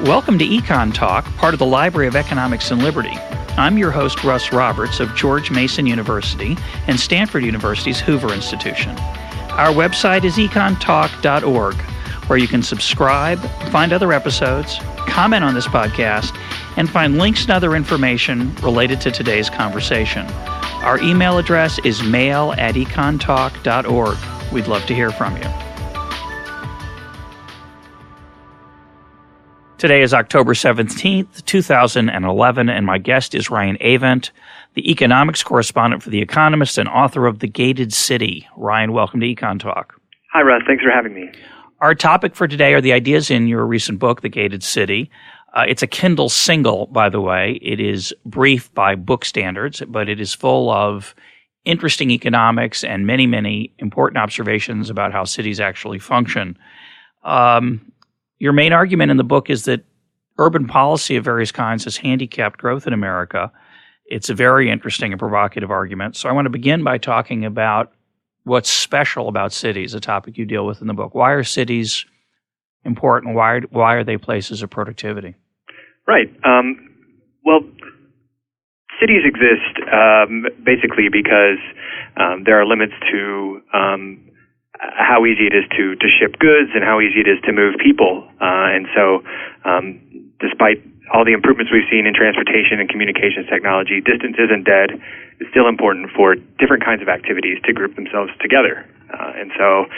Welcome to EconTalk, part of the Library of Economics and Liberty. I'm your host, Russ Roberts of George Mason University and Stanford University's Hoover Institution. Our website is econtalk.org, where you can subscribe, find other episodes, comment on this podcast, and find links and other information related to today's conversation. Our email address is mail@econtalk.org. We'd love to hear from you. Today is October 17th, 2011, and my guest is Ryan Avent, the economics correspondent for The Economist and author of The Gated City. Ryan, welcome to EconTalk. Hi, Russ. Thanks for having me. Our topic for today are the ideas in your recent book, The Gated City. It's a Kindle single, by the way. It is brief by book standards, but it is full of interesting economics and many, many important observations about how cities actually function. Your main argument in the book is that urban policy of various kinds has handicapped growth in America. It's a very interesting and provocative argument. So I want to begin by talking about what's special about cities, a topic you deal with in the book. Why are cities important? Why are they places of productivity? Right. Well, cities exist basically because there are limits to how easy it is to ship goods and how easy it is to move people. And so despite all the improvements we've seen in transportation and communications technology, distance isn't dead. It's still important for different kinds of activities to group themselves together. And so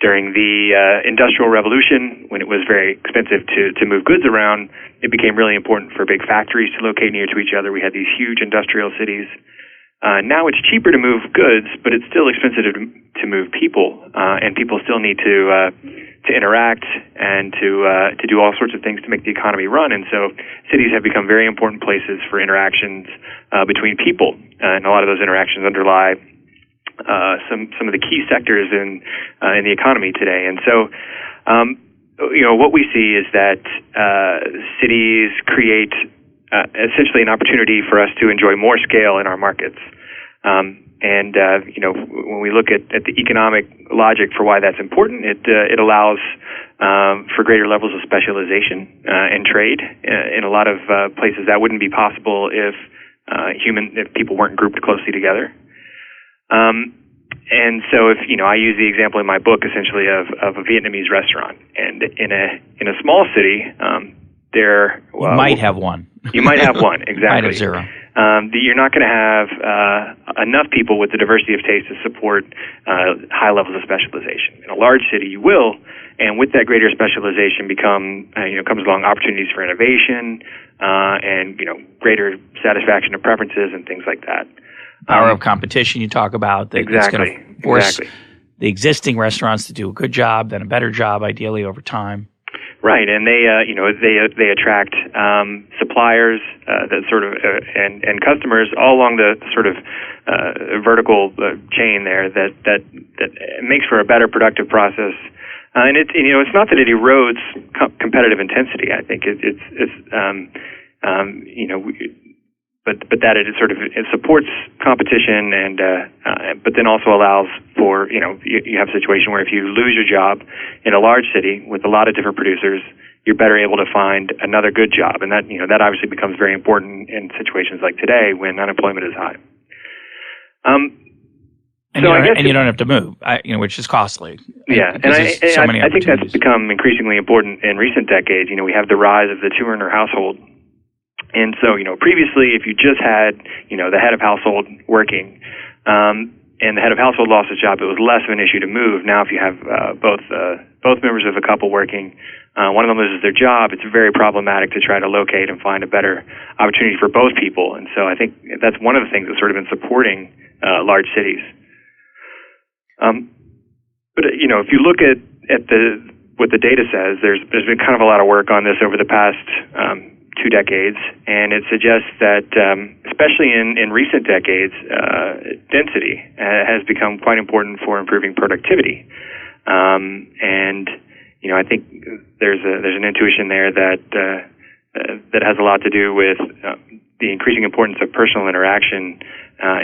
during the Industrial Revolution, when it was very expensive to move goods around, it became really important for big factories to locate near to each other. We had these huge industrial cities. Now it's cheaper to move goods, but it's still expensive to move people, and people still need to interact and to do all sorts of things to make the economy run. And so cities have become very important places for interactions between people, and a lot of those interactions underlie some of the key sectors in the economy today. And so, what we see is that cities create essentially an opportunity for us to enjoy more scale in our markets. When we look at the economic logic for why that's important, it allows for greater levels of specialization in trade. In a lot of places that wouldn't be possible if people weren't grouped closely together. And so if, I use the example in my book essentially of a Vietnamese restaurant, and in a small city, you might have one. You might have one, exactly. Might have zero. You're not going to have enough people with the diversity of taste to support high levels of specialization. In a large city, you will, and with that greater specialization comes along opportunities for innovation and greater satisfaction of preferences and things like that. Power of competition you talk about. That exactly. It's going to force the existing restaurants to do a good job, then a better job, ideally over time. Right, and they attract suppliers that sort of and customers all along the sort of vertical chain there that makes for a better productive process. And it's not that it erodes competitive intensity. I think but that it sort of supports competition and but then also allows for you have a situation where if you lose your job in a large city with a lot of different producers, you're better able to find another good job, and that that obviously becomes very important in situations like today when unemployment is high. And you don't have to move, which is costly. Yeah, and I think that's become increasingly important in recent decades. We have the rise of the two-earner household. And so, previously, if you just had, the head of household working, and the head of household lost his job, it was less of an issue to move. Now, if you have both members of a couple working, one of them loses their job, it's very problematic to try to locate and find a better opportunity for both people. And so I think that's one of the things that's sort of been supporting large cities. But if you look at what the data says, there's been kind of a lot of work on this over the past 2 decades, and it suggests that, especially in recent decades, density has become quite important for improving productivity. And I think there's an intuition there that has a lot to do with the increasing importance of personal interaction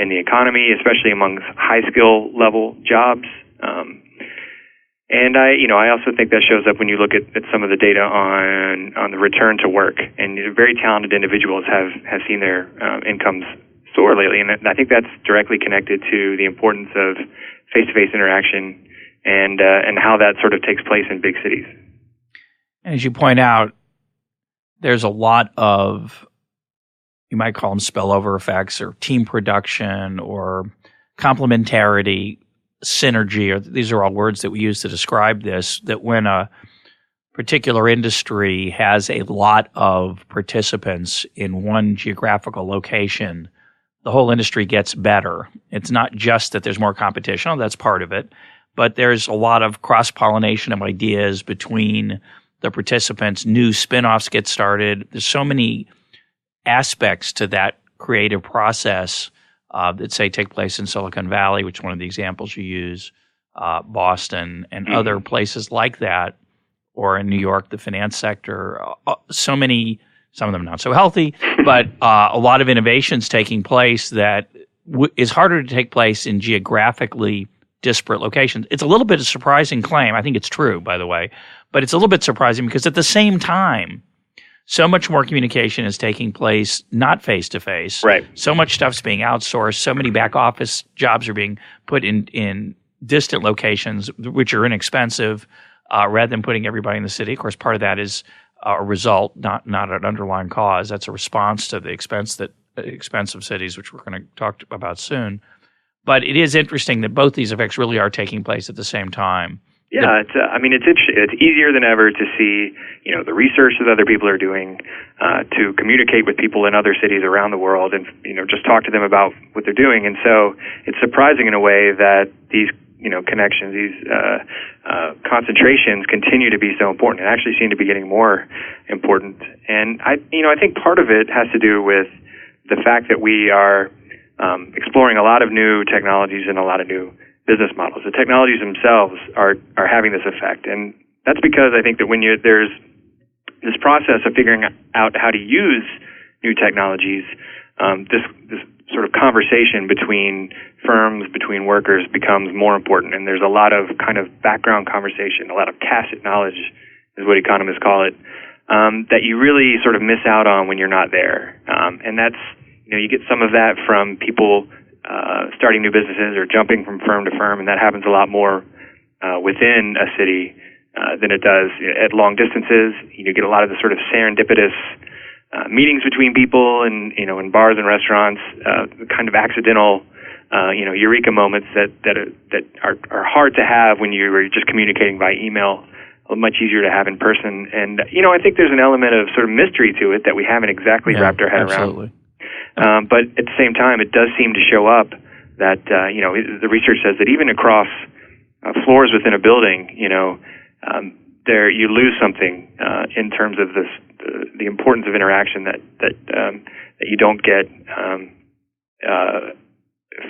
in the economy, especially among high skill level jobs. And I also think that shows up when you look at some of the data on the return to work. And very talented individuals have seen their incomes soar lately, and I think that's directly connected to the importance of face-to-face interaction and how that sort of takes place in big cities. And as you point out, there's a lot of, you might call them spillover effects or team production or complementarity, synergy, or these are all words that we use to describe this, that when a particular industry has a lot of participants in one geographical location, the whole industry gets better. It's not just that there's more competition, that's part of it, but there's a lot of cross-pollination of ideas between the participants. New spin-offs get started. There's so many aspects to that creative process that, say, take place in Silicon Valley, which is one of the examples you use, Boston, and other places like that, or in New York, the finance sector. So many, some of them not so healthy, but a lot of innovations taking place that is harder to take place in geographically disparate locations. It's a little bit of a surprising claim. I think it's true, by the way, but it's a little bit surprising because at the same time, so much more communication is taking place not face-to-face. Right. So much stuff's being outsourced. So many back-office jobs are being put in distant locations, which are inexpensive, rather than putting everybody in the city. Of course, part of that is a result, not an underlying cause. That's a response to the expensive cities, which we're going to talk about soon. But it is interesting that both these effects really are taking place at the same time. Yeah, it's interesting. It's easier than ever to see, the research that other people are doing, to communicate with people in other cities around the world, and just talk to them about what they're doing. And so it's surprising in a way that these connections, these concentrations continue to be so important, and actually seem to be getting more important. And I think part of it has to do with the fact that we are exploring a lot of new technologies and a lot of new business models. The technologies themselves are having this effect, and that's because I think that when there's this process of figuring out how to use new technologies, this sort of conversation between firms, between workers becomes more important, and there's a lot of kind of background conversation, a lot of tacit knowledge is what economists call it, that you really sort of miss out on when you're not there. And that's, you get some of that from people starting new businesses or jumping from firm to firm, and that happens a lot more within a city than it does at long distances. You get a lot of the sort of serendipitous meetings between people, and in bars and restaurants, kind of accidental, eureka moments that are hard to have when you are just communicating by email. Much easier to have in person, and I think there's an element of sort of mystery to it that we haven't exactly wrapped our head around. But at the same time, it does seem to show up that, the research says that even across floors within a building, there you lose something in terms of the importance of interaction that you don't get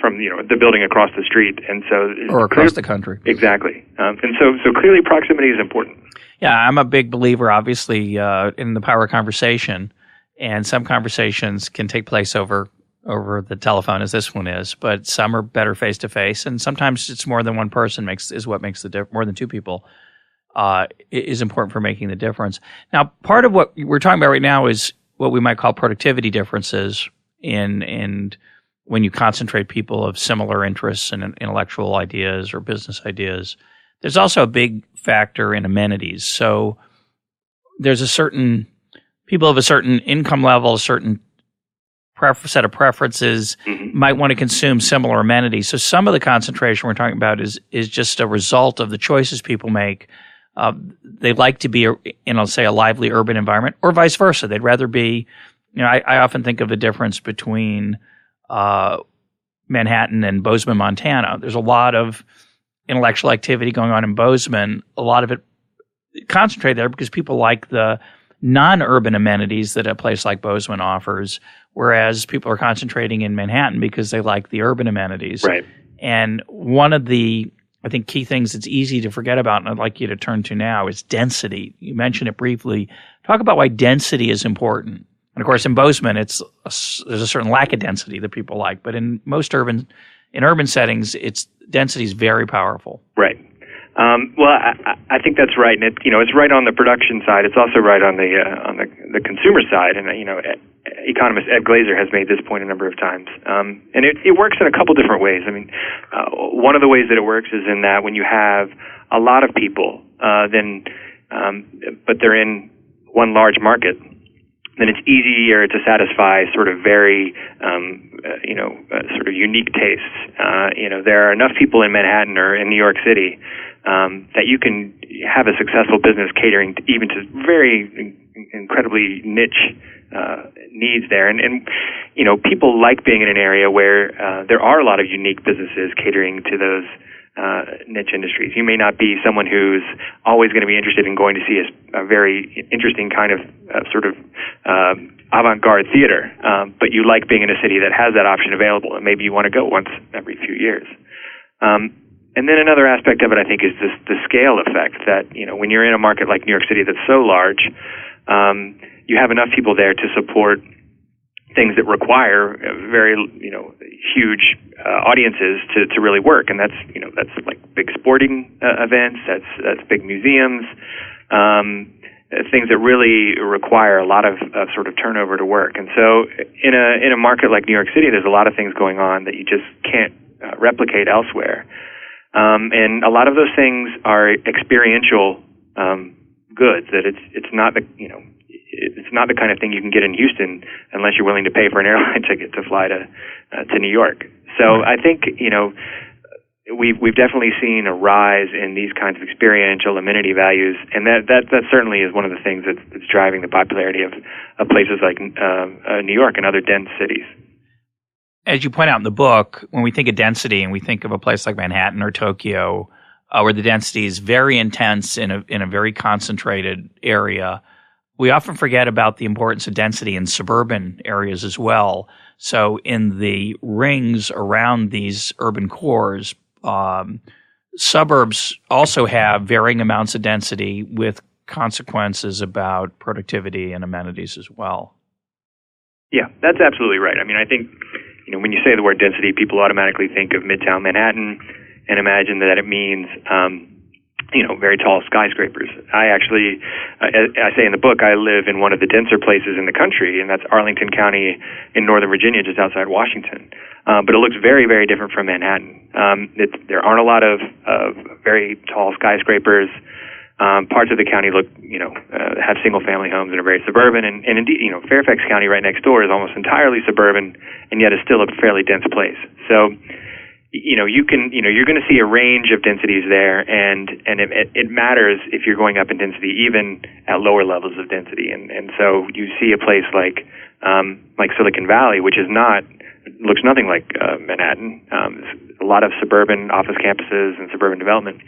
from the building across the street, and so or across the country. Exactly, and so clearly proximity is important. Yeah, I'm a big believer, obviously, in the power of conversation. And some conversations can take place over the telephone, as this one is, but some are better face to face, and sometimes it's more than one person is what makes the difference. More than two people is important for making the difference. Now, part of what we're talking about right now is what we might call productivity differences in when you concentrate people of similar interests and intellectual ideas or business ideas. There's also a big factor in amenities. So there's people of a certain income level, a certain set of preferences, might want to consume similar amenities. So some of the concentration we're talking about is just a result of the choices people make. They like to be in, say, a lively urban environment, or vice versa. They'd rather be, I often think of the difference between Manhattan and Bozeman, Montana. There's a lot of intellectual activity going on in Bozeman. A lot of it concentrated there because people like the non-urban amenities that a place like Bozeman offers, whereas people are concentrating in Manhattan because they like the urban amenities. Right. And one of the, I think, key things that's easy to forget about, and I'd like you to turn to now, is density. You mentioned it briefly. Talk about why density is important. And of course, in Bozeman, there's a certain lack of density that people like, but in most urban settings, density is very powerful. Right. Well, I think that's right, and it's right on the production side. It's also right on the consumer side, and economist Ed Glazer has made this point a number of times. And it works in a couple different ways. I mean, one of the ways that it works is in that when you have a lot of people, but they're in one large market, then it's easier to satisfy sort of very, sort of unique tastes. There are enough people in Manhattan or in New York City that you can have a successful business catering even to very incredibly niche needs there. And people like being in an area where there are a lot of unique businesses catering to those niche industries. You may not be someone who's always going to be interested in going to see a very interesting kind of avant-garde theater, but you like being in a city that has that option available, and maybe you want to go once every few years. And then another aspect of it, I think, is the scale effect that, when you're in a market like New York City that's so large, you have enough people there to support things that require very, huge audiences to really work. And that's like big sporting events, that's big museums, things that really require a lot of sort of turnover to work. And so in a market like New York City, there's a lot of things going on that you just can't replicate elsewhere. And a lot of those things are experiential goods. That it's not the kind of thing you can get in Houston unless you're willing to pay for an airline ticket to fly to New York. So I think we've definitely seen a rise in these kinds of experiential amenity values, and that certainly is one of the things that's driving the popularity of places like New York and other dense cities. As you point out in the book, when we think of density and we think of a place like Manhattan or Tokyo, where the density is very intense in a very concentrated area, we often forget about the importance of density in suburban areas as well. So in the rings around these urban cores, suburbs also have varying amounts of density with consequences about productivity and amenities as well. Yeah, that's absolutely right. I mean, I think when you say the word density, people automatically think of Midtown Manhattan and imagine that it means very tall skyscrapers. I say in the book, I live in one of the denser places in the country, and that's Arlington County in Northern Virginia, just outside Washington. But it looks very, very different from Manhattan. There aren't a lot of very tall skyscrapers. Parts of the county have single-family homes and are very suburban, and indeed, Fairfax County right next door is almost entirely suburban, and yet is still a fairly dense place. So, you're going to see a range of densities there, and it matters if you're going up in density, even at lower levels of density. And so you see a place like Silicon Valley, which looks nothing like Manhattan. A lot of suburban office campuses and suburban development.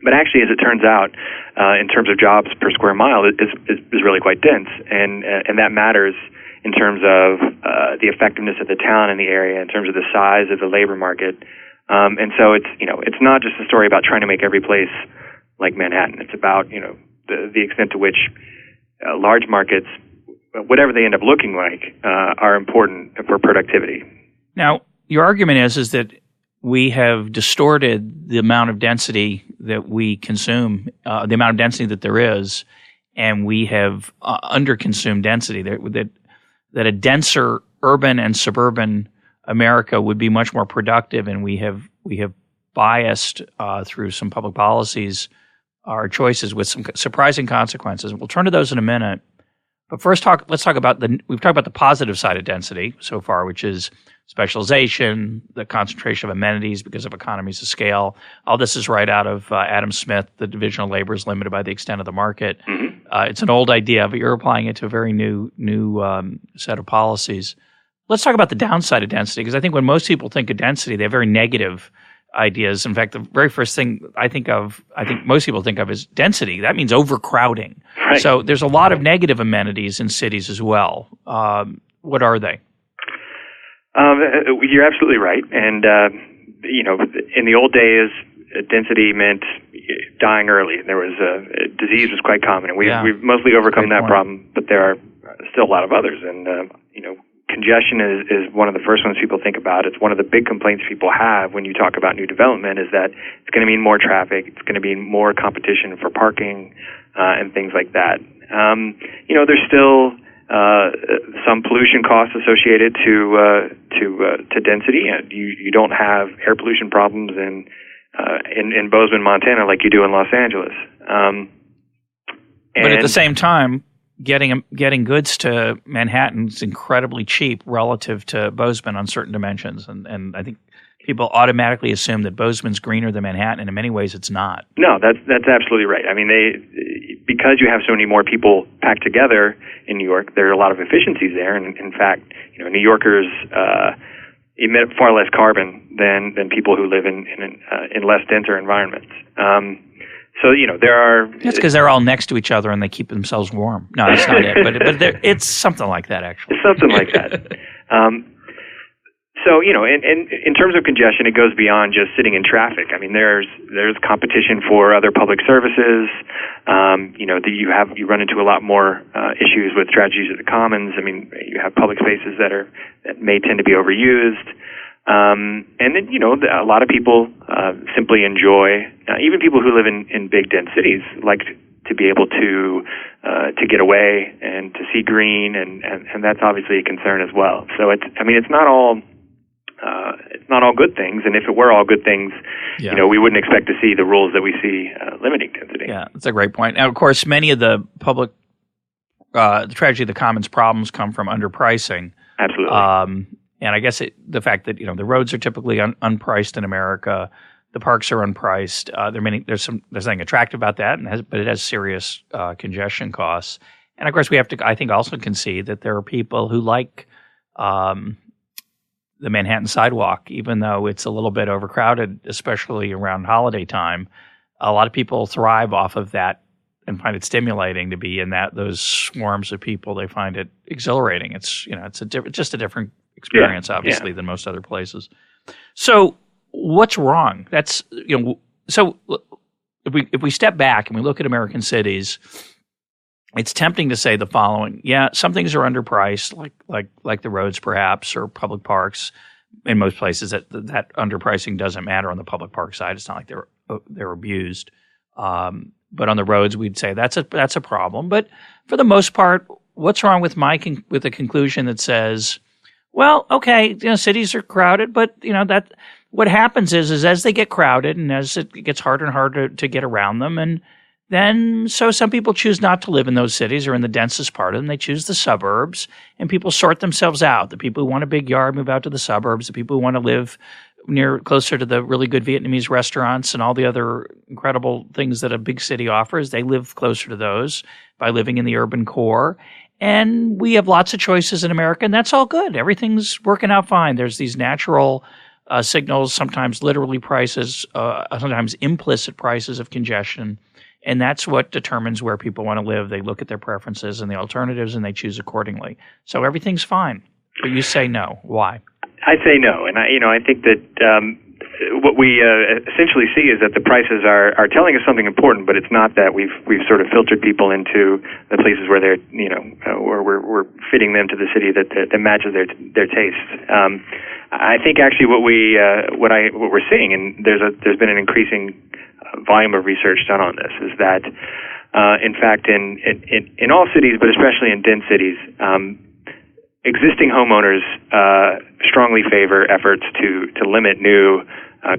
But actually, as it turns out, in terms of jobs per square mile, it is really quite dense, and that matters in terms of the effectiveness of the talent in the area, in terms of the size of the labor market. And so it's not just a story about trying to make every place like Manhattan. It's about the extent to which large markets, whatever they end up looking like, are important for productivity. Now, your argument is that we have distorted the amount of density that we consume, the amount of density that there is, and we have underconsumed density. That a denser urban and suburban America would be much more productive, and we have biased through some public policies our choices with some surprising consequences. We'll turn to those in a minute. But first, let's talk about we've talked about the positive side of density so far, which is specialization, the concentration of amenities because of economies of scale. All this is right out of Adam Smith, The Division of Labor is Limited by the Extent of the Market. Mm-hmm. It's an old idea, but you're applying it to a very new set of policies. Let's talk about the downside of density, because I think when most people think of density, they have very negative ideas. In fact, the very first thing I think most people think of is density. That means overcrowding. Right. So there's a lot of negative amenities in cities as well. What are they? You're absolutely right. And, in the old days, density meant dying early. There was disease was quite common, and we've mostly overcome that problem, but there are still a lot of others. And, congestion is one of the first ones people think about. It's one of the big complaints people have when you talk about new development is that it's going to mean more traffic, it's going to mean more competition for parking, and things like that. There's still some pollution costs associated to density. You don't have air pollution problems in Bozeman, Montana, like you do in Los Angeles. But at the same time, getting goods to Manhattan is incredibly cheap relative to Bozeman on certain dimensions, and I think people automatically assume that Bozeman's greener than Manhattan, and in many ways it's not. No, that's absolutely right. I mean, because you have so many more people packed together in New York, there are a lot of efficiencies there, and in fact, New Yorkers emit far less carbon than people who live in less denser environments. So there are. That's because they're all next to each other and they keep themselves warm. No, that's not it. But it's something like that, actually. It's something like that. So in terms of congestion, it goes beyond just sitting in traffic. I mean, there's competition for other public services. You run into a lot more issues with tragedies at the commons. I mean, you have public spaces that may tend to be overused. And then, a lot of people simply enjoy, even people who live in big, dense cities, like to be able to get away and to see green, and that's obviously a concern as well. So it's not all good things, and if it were all good things, we wouldn't expect to see the rules that we see limiting density. Yeah, that's a great point. Now, of course, many of the the tragedy of the commons problems come from underpricing. Absolutely. And I guess the fact that the roads are typically unpriced in America, the parks are unpriced. There's nothing attractive about that, but it has serious congestion costs. And of course, we have to, I think, also concede that there are people who like the Manhattan sidewalk, even though it's a little bit overcrowded, especially around holiday time. A lot of people thrive off of that and find it stimulating to be in those swarms of people. They find it exhilarating. It's just a different experience, obviously, than most other places. So, what's wrong? That's So, if we step back and we look at American cities, it's tempting to say the following: yeah, some things are underpriced, like the roads, perhaps, or public parks. In most places, that underpricing doesn't matter on the public park side. It's not like they're abused. But on the roads, we'd say that's a problem. But for the most part, what's wrong with with a conclusion that says, well, okay, cities are crowded, but that what happens is as they get crowded and as it gets harder and harder to get around them, and then so some people choose not to live in those cities or in the densest part of them. They choose the suburbs, and people sort themselves out. The people who want a big yard move out to the suburbs. The people who want to live closer to the really good Vietnamese restaurants and all the other incredible things that a big city offers, they live closer to those by living in the urban core. And we have lots of choices in America, and that's all good. Everything's working out fine. There's these natural signals, sometimes literally prices, sometimes implicit prices of congestion. And that's what determines where people want to live. They look at their preferences and the alternatives, and they choose accordingly. So everything's fine. But you say no. Why? I say no, and I think that what we essentially see is that the prices are telling us something important, but it's not that we've sort of filtered people into the places where they're where we're fitting them to the city that matches their taste. I think actually what we're seeing, and there's been an increasing volume of research done on this, is that in fact in all cities, but especially in dense cities, existing homeowners strongly favor efforts to limit new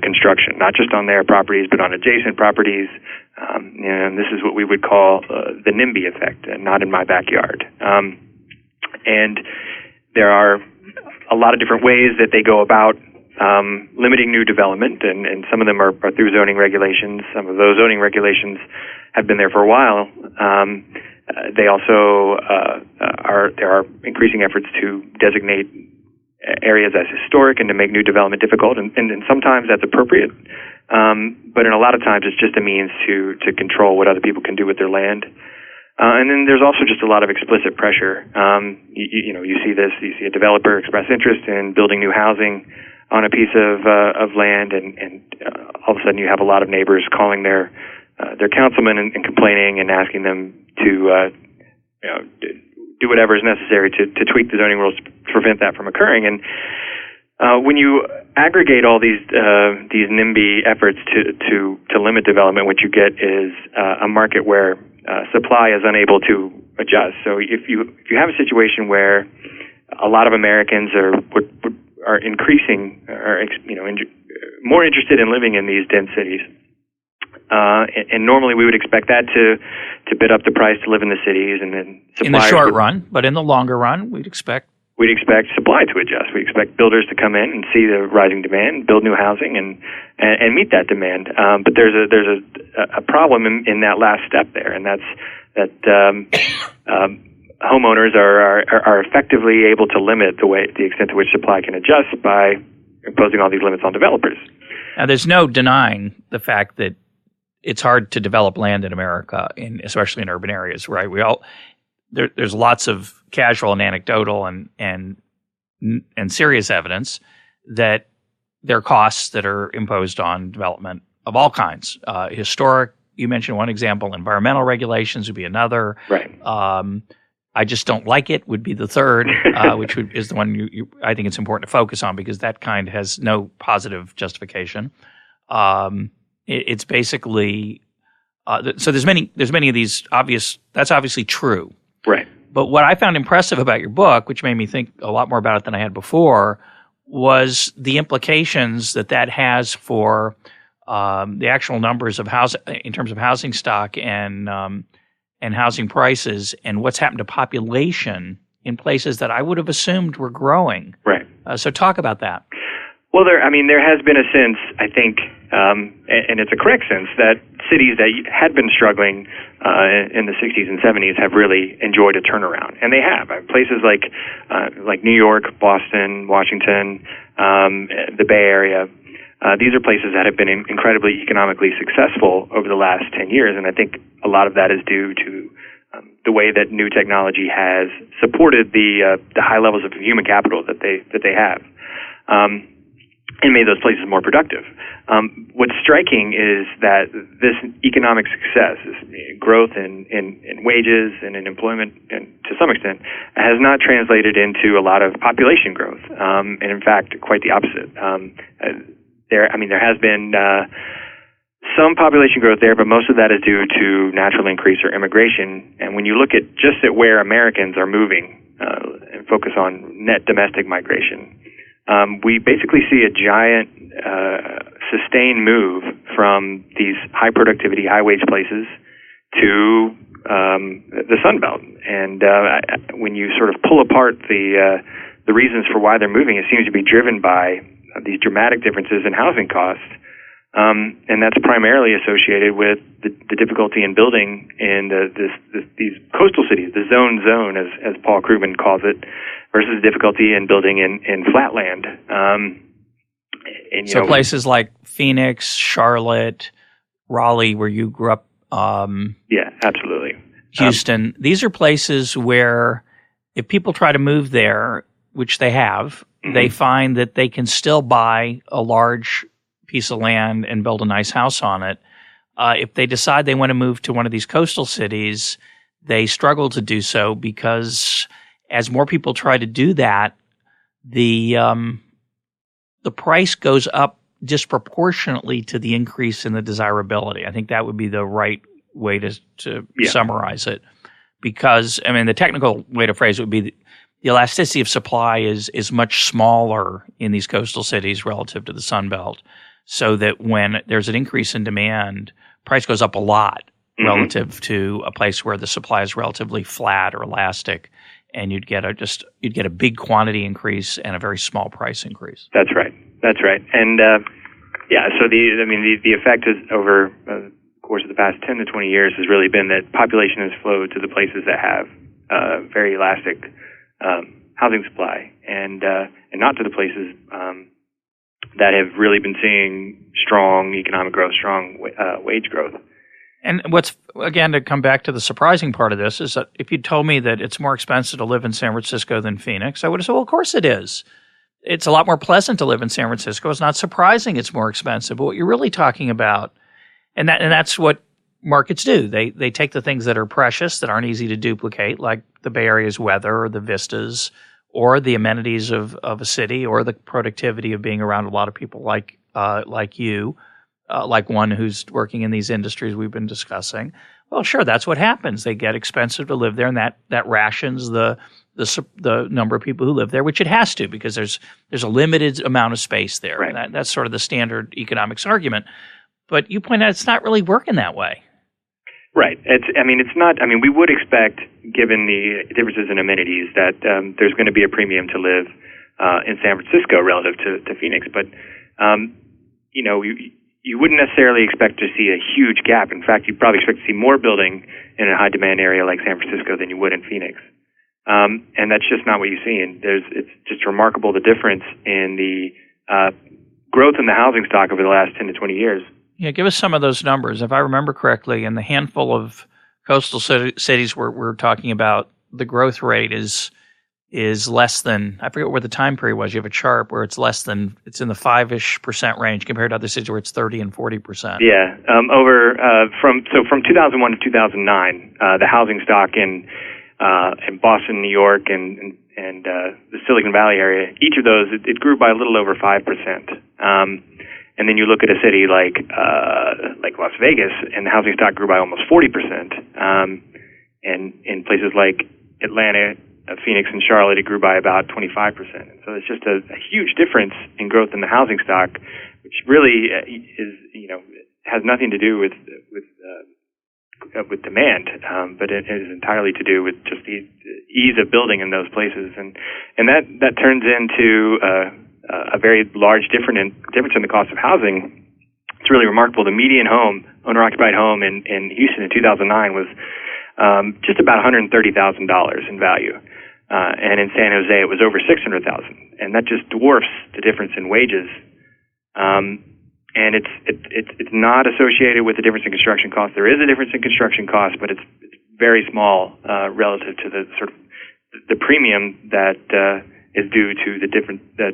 construction, not just on their properties, but on adjacent properties. And this is what we would call the NIMBY effect, not in my backyard. And there are a lot of different ways that they go about limiting new development, and some of them are through zoning regulations. Some of those zoning regulations have been there for a while. They also there are increasing efforts to designate areas as historic and to make new development difficult, and sometimes that's appropriate. But in a lot of times it's just a means to control what other people can do with their land. And then there's also just a lot of explicit pressure. You see this. You see a developer express interest in building new housing on a piece of land, and all of a sudden you have a lot of neighbors calling their councilman and complaining and asking them to do whatever is necessary to tweak the zoning rules to prevent that from occurring. And when you aggregate all these NIMBY efforts to limit development, what you get is a market where supply is unable to adjust. So if you have a situation where a lot of Americans are increasing, or more interested in living in these dense cities, and normally we would expect that to bid up the price to live in the cities, and then in the short run, but in the longer run, we'd expect supply to adjust. We expect builders to come in and see the rising demand, build new housing, and meet that demand. But there's a problem in that last step there, and that's that homeowners are effectively able to limit the extent to which supply can adjust by imposing all these limits on developers. Now, there's no denying the fact that it's hard to develop land in America, especially in urban areas, right? There's lots of casual and anecdotal and serious evidence that there are costs that are imposed on development of all kinds. Historic, you mentioned one example. Environmental regulations would be another. Right. I just don't like it would be the third, which is the one I think it's important to focus on because that kind has no positive justification. It's basically so there's many of these obvious. That's obviously true. Right. But what I found impressive about your book, which made me think a lot more about it than I had before, was the implications that has for the actual numbers of in terms of housing stock and housing prices, and what's happened to population in places that I would have assumed were growing. Right. So talk about that. Well, there has been a sense, I think, and it's a correct sense, that cities that had been struggling in the 60s and 70s have really enjoyed a turnaround, and they have. Places like New York, Boston, Washington, the Bay Area. These are places that have been incredibly economically successful over the last 10 years, and I think a lot of that is due to the way that new technology has supported the high levels of human capital that they have. And made those places more productive. What's striking is that this economic success, this growth in wages and in employment, and to some extent, has not translated into a lot of population growth. And in fact, quite the opposite. There has been some population growth there, but most of that is due to natural increase or immigration. And when you look at where Americans are moving and focus on net domestic migration, we basically see a giant sustained move from these high productivity, high wage places to the Sun Belt. And when you sort of pull apart the reasons for why they're moving, it seems to be driven by these dramatic differences in housing costs. And that's primarily associated with the difficulty in building in these coastal cities, the zone, as Paul Krugman calls it, versus difficulty in building in flatland. So places like Phoenix, Charlotte, Raleigh, where you grew up. Yeah, absolutely. Houston. These are places where if people try to move there, which they have, they find that they can still buy a large piece of land and build a nice house on it. If they decide they want to move to one of these coastal cities, they struggle to do so because as more people try to do that, the price goes up disproportionately to the increase in the desirability. I think that would be the right way to summarize it. Because, the technical way to phrase it would be the elasticity of supply is much smaller in these coastal cities relative to the Sun Belt, so that when there's an increase in demand, price goes up a lot relative to a place where the supply is relatively flat or elastic, and you'd get a big quantity increase and a very small price increase. That's right. And so the effect is over the course of the past 10 to 20 years has really been that population has flowed to the places that have very elastic housing supply, and not to the places that have really been seeing strong economic growth, strong wage growth. And to come back to the surprising part of this, is that if you told me that it's more expensive to live in San Francisco than Phoenix, I would have said, well, of course it is. It's a lot more pleasant to live in San Francisco. It's not surprising it's more expensive. But what you're really talking about, and that's what markets do. They take the things that are precious, that aren't easy to duplicate, like the Bay Area's weather or the vistas or the amenities of a city or the productivity of being around a lot of people like you, like one who's working in these industries we've been discussing. Well, sure, that's what happens. They get expensive to live there, and that rations the number of people who live there, which it has to, because there's a limited amount of space there. Right. And that's sort of the standard economics argument. But you point out it's not really working that way. Right. It's not. We would expect, given the differences in amenities, that there's going to be a premium to live in San Francisco relative to Phoenix. But you wouldn't necessarily expect to see a huge gap. In fact, you'd probably expect to see more building in a high demand area like San Francisco than you would in Phoenix. And that's just not what you see. And it's just remarkable the difference in the growth in the housing stock over the last 10 to 20 years. Yeah, give us some of those numbers. If I remember correctly, in the handful of coastal cities we're talking about, the growth rate is less than, I forget where the time period was. You have a chart where it's in the 5-ish% range compared to other cities where it's 30 and 40%. Yeah, from 2001 to 2009, the housing stock in Boston, New York, and the Silicon Valley area, each of those it grew by a little over 5%. And then you look at a city like Las Vegas, and the housing stock grew by almost 40%. And in places like Atlanta, Phoenix, and Charlotte, it grew by about 25%. And so it's just a huge difference in growth in the housing stock, which really has nothing to do with demand, but it is entirely to do with just the ease of building in those places, and that turns into a very large difference in the cost of housing. It's really remarkable. The median owner-occupied home in Houston in 2009 was just about $130,000 in value, and in San Jose it was over $600,000, and that just dwarfs the difference in wages. And it's not associated with the difference in construction costs. There is a difference in construction costs, but it's very small relative to the sort of the premium that is due to the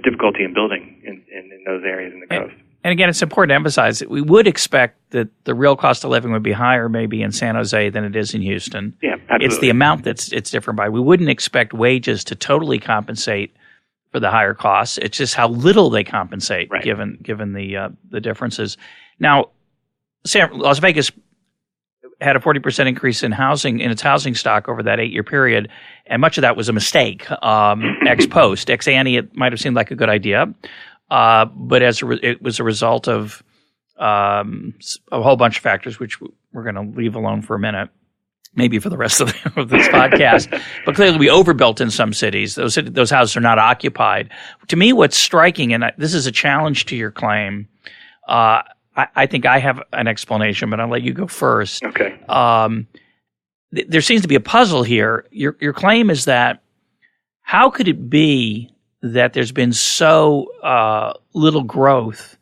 difficulty in building in those areas in the coast. And again, it's important to emphasize that we would expect that the real cost of living would be higher maybe in San Jose than it is in Houston. Yeah, absolutely. It's the amount it's different by. We wouldn't expect wages to totally compensate for the higher costs. It's just how little they compensate, right, given the differences. Now, Las Vegas had a 40% increase in its housing stock over that 8-year period, and much of that was a mistake. Ex post, ex ante, it might have seemed like a good idea, but it was a result of a whole bunch of factors, which we're going to leave alone for a minute, maybe for the rest of this podcast. But clearly we overbuilt in some cities. Those houses are not occupied. To me, what's striking, and this is a challenge to your claim, I think I have an explanation, but I'll let you go first. Okay. There seems to be a puzzle here. Your claim is that how could it be that there's been so little growth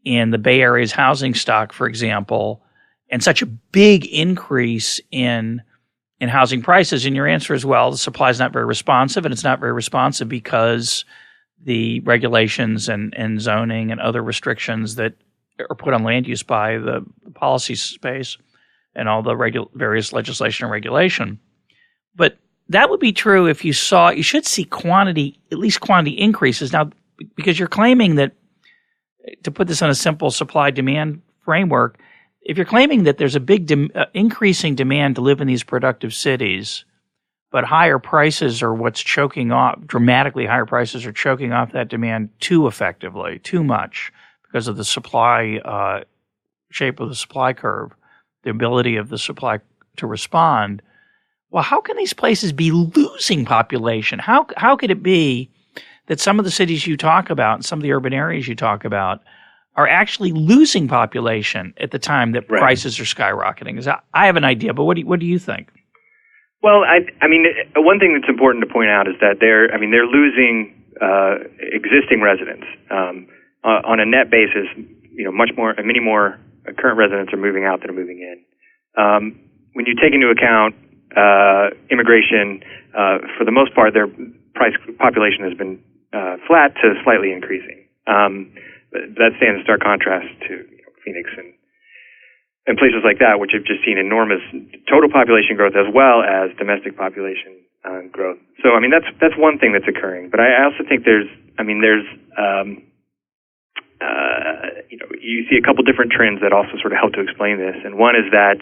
in the Bay Area's housing stock, for example, and such a big increase in housing prices? And your answer is, well, the supply is not very responsive, and it's not very responsive because the regulations and zoning and other restrictions that are put on land use by the policy space and all the various legislation and regulation. But that would be true if you should see at least quantity increases. Now, because you're claiming that, to put this on a simple supply-demand framework, if you're claiming that there's a big increasing demand to live in these productive cities, but higher prices are what's choking off, dramatically higher prices are choking off that demand too effectively, too much, because of the supply shape of the supply curve, the ability of the supply to respond. Well, how can these places be losing population? How could it be that some of the cities you talk about and some of the urban areas you talk about are actually losing population at the time that prices are skyrocketing? Because I have an idea, but what do you think? Well, I mean, one thing that's important to point out is that they're losing existing residents on a net basis. Many more current residents are moving out than are moving in. When you take into account immigration, for the most part, their population has been flat to slightly increasing. That stands in stark contrast to Phoenix and places like that, which have just seen enormous total population growth as well as domestic population growth. So, I mean, that's one thing that's occurring. But I also think you see a couple different trends that also sort of help to explain this. And one is that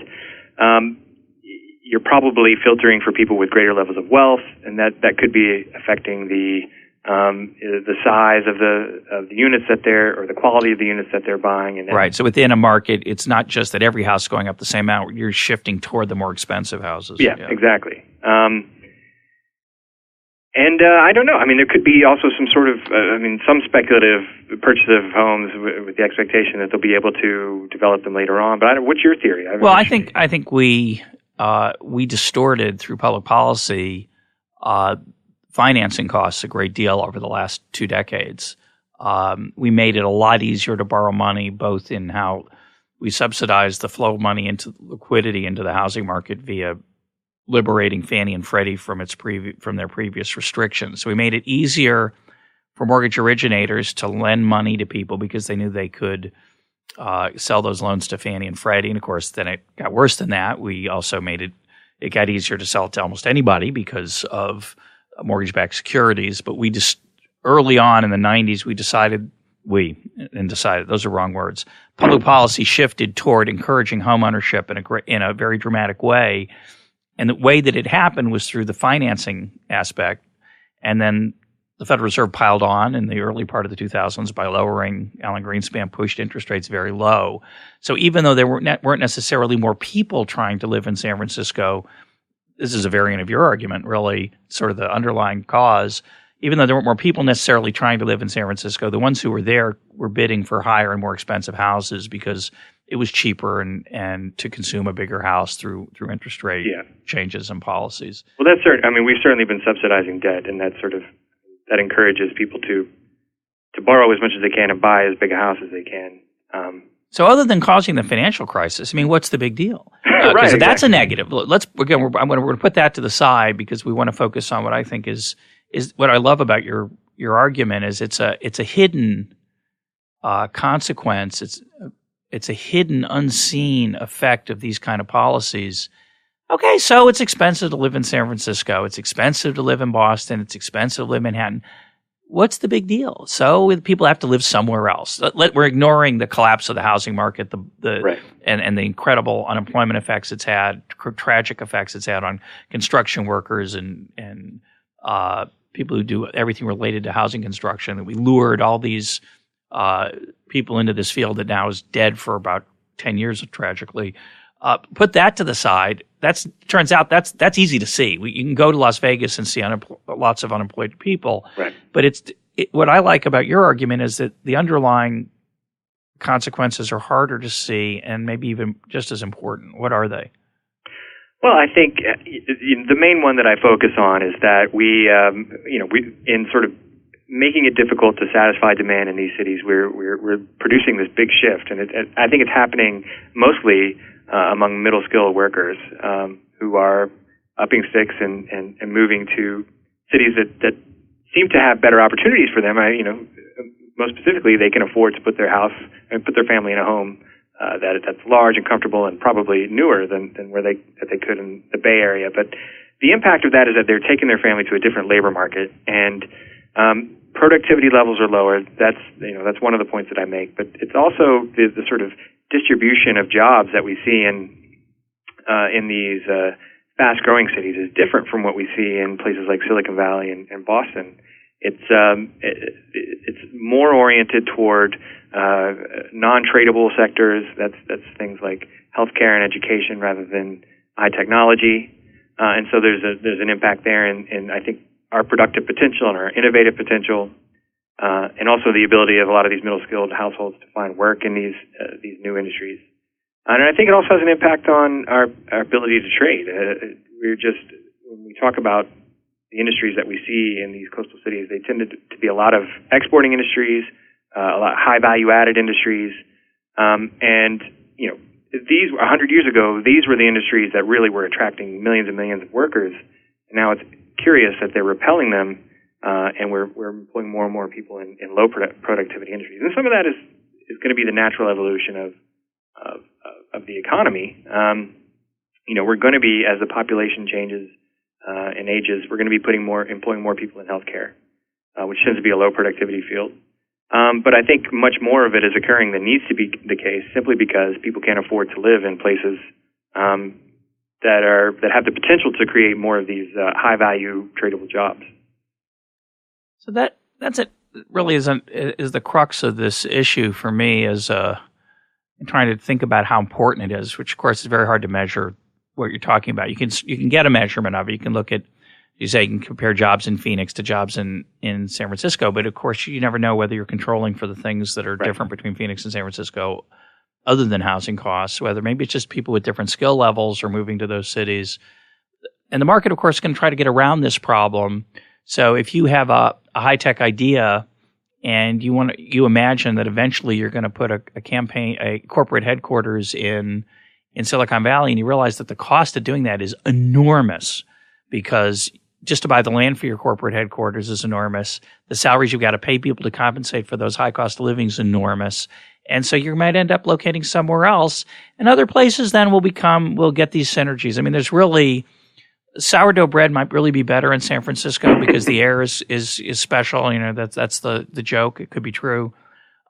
you're probably filtering for people with greater levels of wealth, and that could be affecting the size of the units that or the quality of the units that they're buying. And right. So within a market, it's not just that every house is going up the same amount. You're shifting toward the more expensive houses. Yeah. Exactly. And I don't know. I mean, there could be also some sort of, some speculative purchase of homes with the expectation that they'll be able to develop them later on. But what's your theory? I think we distorted through public policy financing costs a great deal over the last 2 decades. We made it a lot easier to borrow money, both in how we subsidized the flow of money into liquidity into the housing market via liberating Fannie and Freddie from their previous restrictions. So we made it easier for mortgage originators to lend money to people because they knew they could sell those loans to Fannie and Freddie. And of course, then it got worse than that. We also made it got easier to sell it to almost anybody because of mortgage-backed securities. But we just early on in the 90s, those are wrong words. Public policy shifted toward encouraging home ownership in a very dramatic way. And the way that it happened was through the financing aspect. And then the Federal Reserve piled on in the early part of the 2000s by lowering, Alan Greenspan pushed interest rates very low. So even though there weren't necessarily more people trying to live in San Francisco, this is a variant of your argument, really, sort of the underlying cause. Even though there weren't more people necessarily trying to live in San Francisco, the ones who were there were bidding for higher and more expensive houses because it was cheaper and to consume a bigger house through interest rate changes and policies. Well, that's certain. I mean, we've certainly been subsidizing debt, and that encourages people to borrow as much as they can and buy as big a house as they can. So, other than causing the financial crisis, I mean, what's the big deal? Right, exactly. That's a exactly. negative. We're going to put that to the side because we want to focus on what I think is what I love about your argument is it's a hidden consequence. It's a hidden, unseen effect of these kind of policies. Okay, so it's expensive to live in San Francisco. It's expensive to live in Boston. It's expensive to live in Manhattan. What's the big deal? So people have to live somewhere else. We're ignoring the collapse of the housing market, right. and the incredible unemployment effects it's had, tragic effects it's had on construction workers and people who do everything related to housing construction. That we lured all these people into this field that now is dead for about 10 years, tragically. Put that to the side. Turns out that's easy to see. You can go to Las Vegas and see lots of unemployed people. Right. But what I like about your argument is that the underlying consequences are harder to see and maybe even just as important. What are they? Well, I think the main one that I focus on is that we in sort of making it difficult to satisfy demand in these cities, we're producing this big shift, and I think it's happening mostly among middle-skilled workers who are upping sticks and moving to cities that seem to have better opportunities for them. Most specifically, they can afford to put their house and put their family in a home that's large and comfortable and probably newer than where they could in the Bay Area. But the impact of that is that they're taking their family to a different labor market, and productivity levels are lower. That's one of the points that I make. But it's also the sort of distribution of jobs that we see in these fast-growing cities is different from what we see in places like Silicon Valley and Boston. It's more oriented toward non-tradable sectors. That's things like healthcare and education rather than high technology. And so there's an impact there, and I think our productive potential and our innovative potential, and also the ability of a lot of these middle-skilled households to find work in these new industries. And I think it also has an impact on our ability to trade. When we talk about the industries that we see in these coastal cities, they tend to be a lot of exporting industries, a lot of high value-added industries, and these 100 years ago, these were the industries that really were attracting millions and millions of workers. And now it's curious that they're repelling them, and we're employing more and more people in low productivity industries. And some of that is going to be the natural evolution of the economy, we're going to be, as the population changes and ages, we're going to be employing more people in healthcare, which tends to be a low productivity field. But I think much more of it is occurring than needs to be the case, simply because people can't afford to live in places that have the potential to create more of these high value tradable jobs. So that's it. Really is the crux of this issue for me, is trying to think about how important it is, which of course is very hard to measure what you're talking about. You can get a measurement of it. You can look at, you can compare jobs in Phoenix to jobs in San Francisco, but of course you never know whether you're controlling for the things that are different between Phoenix and San Francisco, other than housing costs, whether maybe it's just people with different skill levels are moving to those cities. And the market, of course, is going to try to get around this problem. So if you have a high-tech idea and you imagine that eventually you're going to put a corporate headquarters in Silicon Valley, and you realize that the cost of doing that is enormous, because just to buy the land for your corporate headquarters is enormous. The salaries you've got to pay people to compensate for those high cost of living is enormous. And so you might end up locating somewhere else, and other places then will get these synergies. I mean, there's really, sourdough bread might really be better in San Francisco because the air is special. That's the joke. It could be true.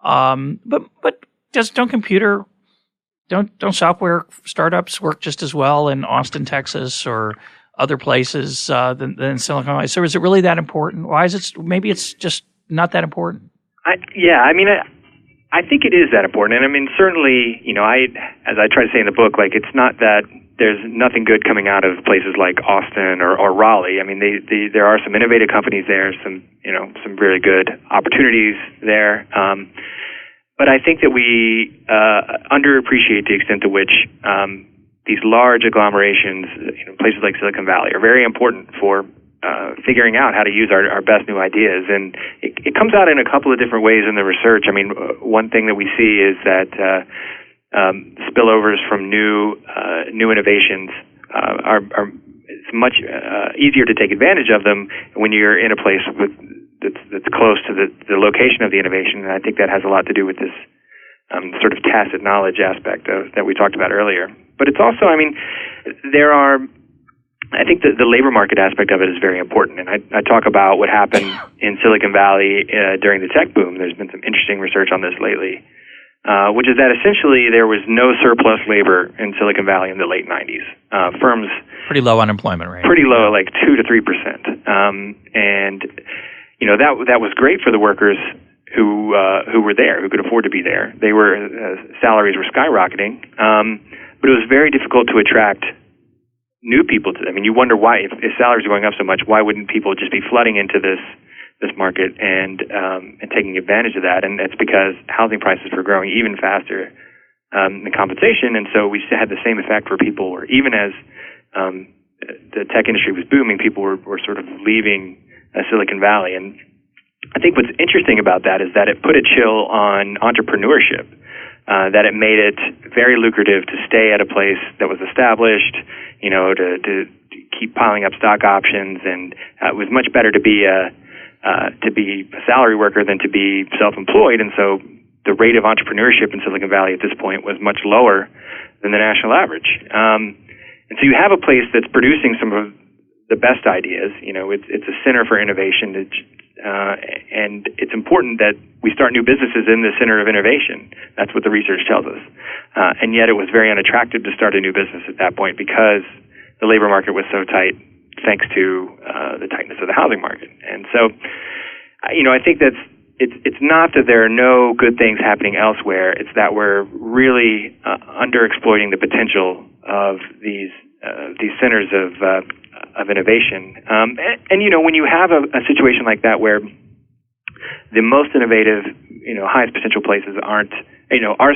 But just don't software startups work just as well in Austin, Texas, or other places than Silicon Valley? So is it really that important? Why is it? Maybe it's just not that important. I think it is that important. And I mean, certainly, as I try to say in the book, it's not that there's nothing good coming out of places like Austin or Raleigh. I mean, there are some innovative companies there, some very good opportunities there. But I think that we underappreciate the extent to which these large agglomerations, places like Silicon Valley, are very important for figuring out how to use our best new ideas. And it comes out in a couple of different ways in the research. I mean, one thing that we see is that spillovers from new innovations it's much easier to take advantage of them when you're in a place that's close to the location of the innovation. And I think that has a lot to do with this sort of tacit knowledge aspect that we talked about earlier. But it's also, I think that the labor market aspect of it is very important. And I talk about what happened in Silicon Valley during the tech boom. There's been some interesting research on this lately, which is that essentially there was no surplus labor in Silicon Valley in the late 90s. Firms... Pretty low unemployment rate. Pretty low, like 2 to 3%. And, that was great for the workers who were there, who could afford to be there. Salaries were skyrocketing, but it was very difficult to attract new people to them. I mean, you wonder why, if salaries are going up so much, why wouldn't people just be flooding into this market and taking advantage of that? And that's because housing prices were growing even faster than compensation, and so we had the same effect where people were, even as the tech industry was booming, people were sort of leaving Silicon Valley. And I think what's interesting about that is that it put a chill on entrepreneurship. That it made it very lucrative to stay at a place that was established, to keep piling up stock options, and it was much better to be a salary worker than to be self-employed. And so the rate of entrepreneurship in Silicon Valley at this point was much lower than the national average. And so you have a place that's producing some of the best ideas. It's a center for innovation. And it's important that we start new businesses in the center of innovation. That's what the research tells us. And yet it was very unattractive to start a new business at that point because the labor market was so tight, thanks to the tightness of the housing market. And so, I think it's not that there are no good things happening elsewhere. It's that we're really underexploiting the potential of these centers of innovation. And when you have a situation like that where the most innovative, highest potential places are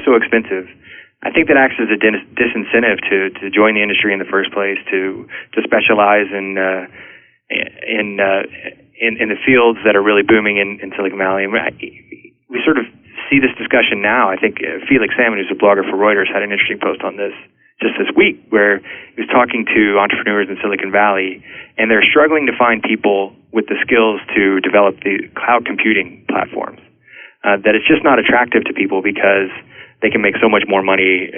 so expensive, I think that acts as a disincentive to join the industry in the first place, to specialize in the fields that are really booming in Silicon Valley. And we sort of see this discussion now. I think Felix Salmon, who's a blogger for Reuters, had an interesting post on this just this week, where he was talking to entrepreneurs in Silicon Valley, and they're struggling to find people with the skills to develop the cloud computing platforms. That it's just not attractive to people because they can make so much more money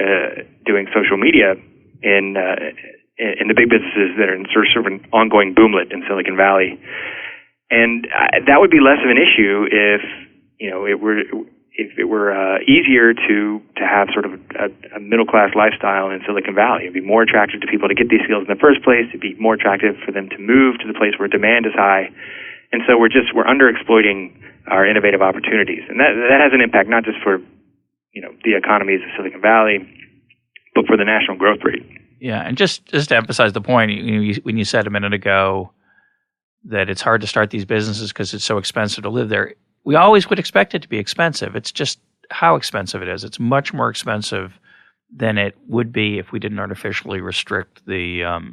doing social media in the big businesses that are in sort of an ongoing boomlet in Silicon Valley. And that would be less of an issue if it were easier to have sort of a middle class lifestyle in Silicon Valley. It'd be more attractive to people to get these skills in the first place. It'd be more attractive for them to move to the place where demand is high. And so we're underexploiting our innovative opportunities, and that has an impact not just for the economies of Silicon Valley, but for the national growth rate. Yeah, and just to emphasize the point, when you said a minute ago that it's hard to start these businesses because it's so expensive to live there, we always would expect it to be expensive. It's just how expensive it is. It's much more expensive than it would be if we didn't artificially restrict the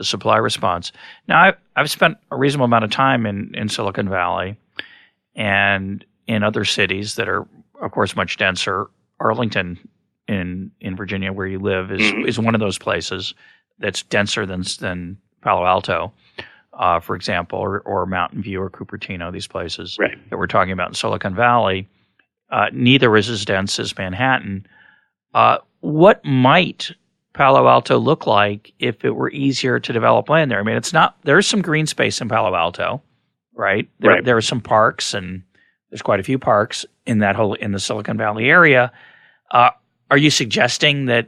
supply response. Now, I've spent a reasonable amount of time in Silicon Valley and in other cities that are, of course, much denser. Arlington in Virginia, where you live, is one of those places that's denser than Palo Alto, for example, or Mountain View or Cupertino, these places that we're talking about in Silicon Valley. Neither is as dense as Manhattan. What might Palo Alto look like if it were easier to develop land there? I mean, there's some green space in Palo Alto, right? There are some parks, and there's quite a few parks in the Silicon Valley area. Are you suggesting that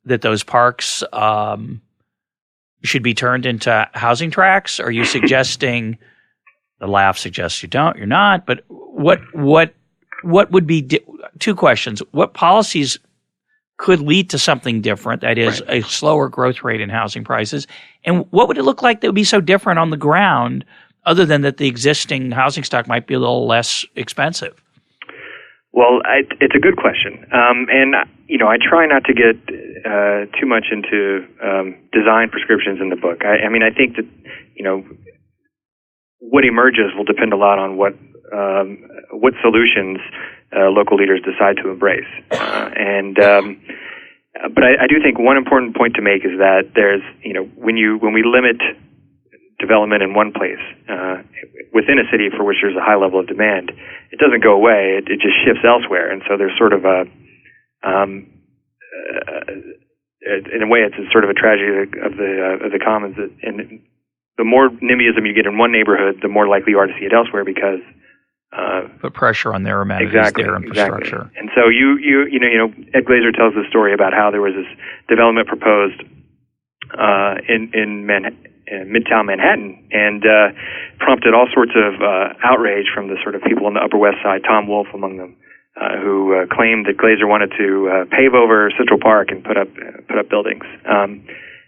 those parks should be turned into housing tracts? Are you suggesting the laugh suggests you're not? But what would be two questions? What policies could lead to something different, that is a slower growth rate in housing prices? And what would it look like that would be so different on the ground, other than that the existing housing stock might be a little less expensive? Well, it's a good question. And I try not to get too much into design prescriptions in the book. I mean, I think that, what emerges will depend a lot on what solutions local leaders decide to embrace. But I do think one important point to make is that there's, when we limit development in one place within a city for which there's a high level of demand, it doesn't go away. It just shifts elsewhere, and so there's sort of in a way, it's a sort of a tragedy of the commons. And the more NIMBYism you get in one neighborhood, the more likely you are to see it elsewhere, because put pressure on their amenities, their infrastructure. Exactly. And so Ed Glazer tells the story about how there was this development proposed in Midtown Manhattan, and prompted all sorts of outrage from the sort of people on the Upper West Side, Tom Wolfe among them, who claimed that Glazer wanted to pave over Central Park and put up buildings.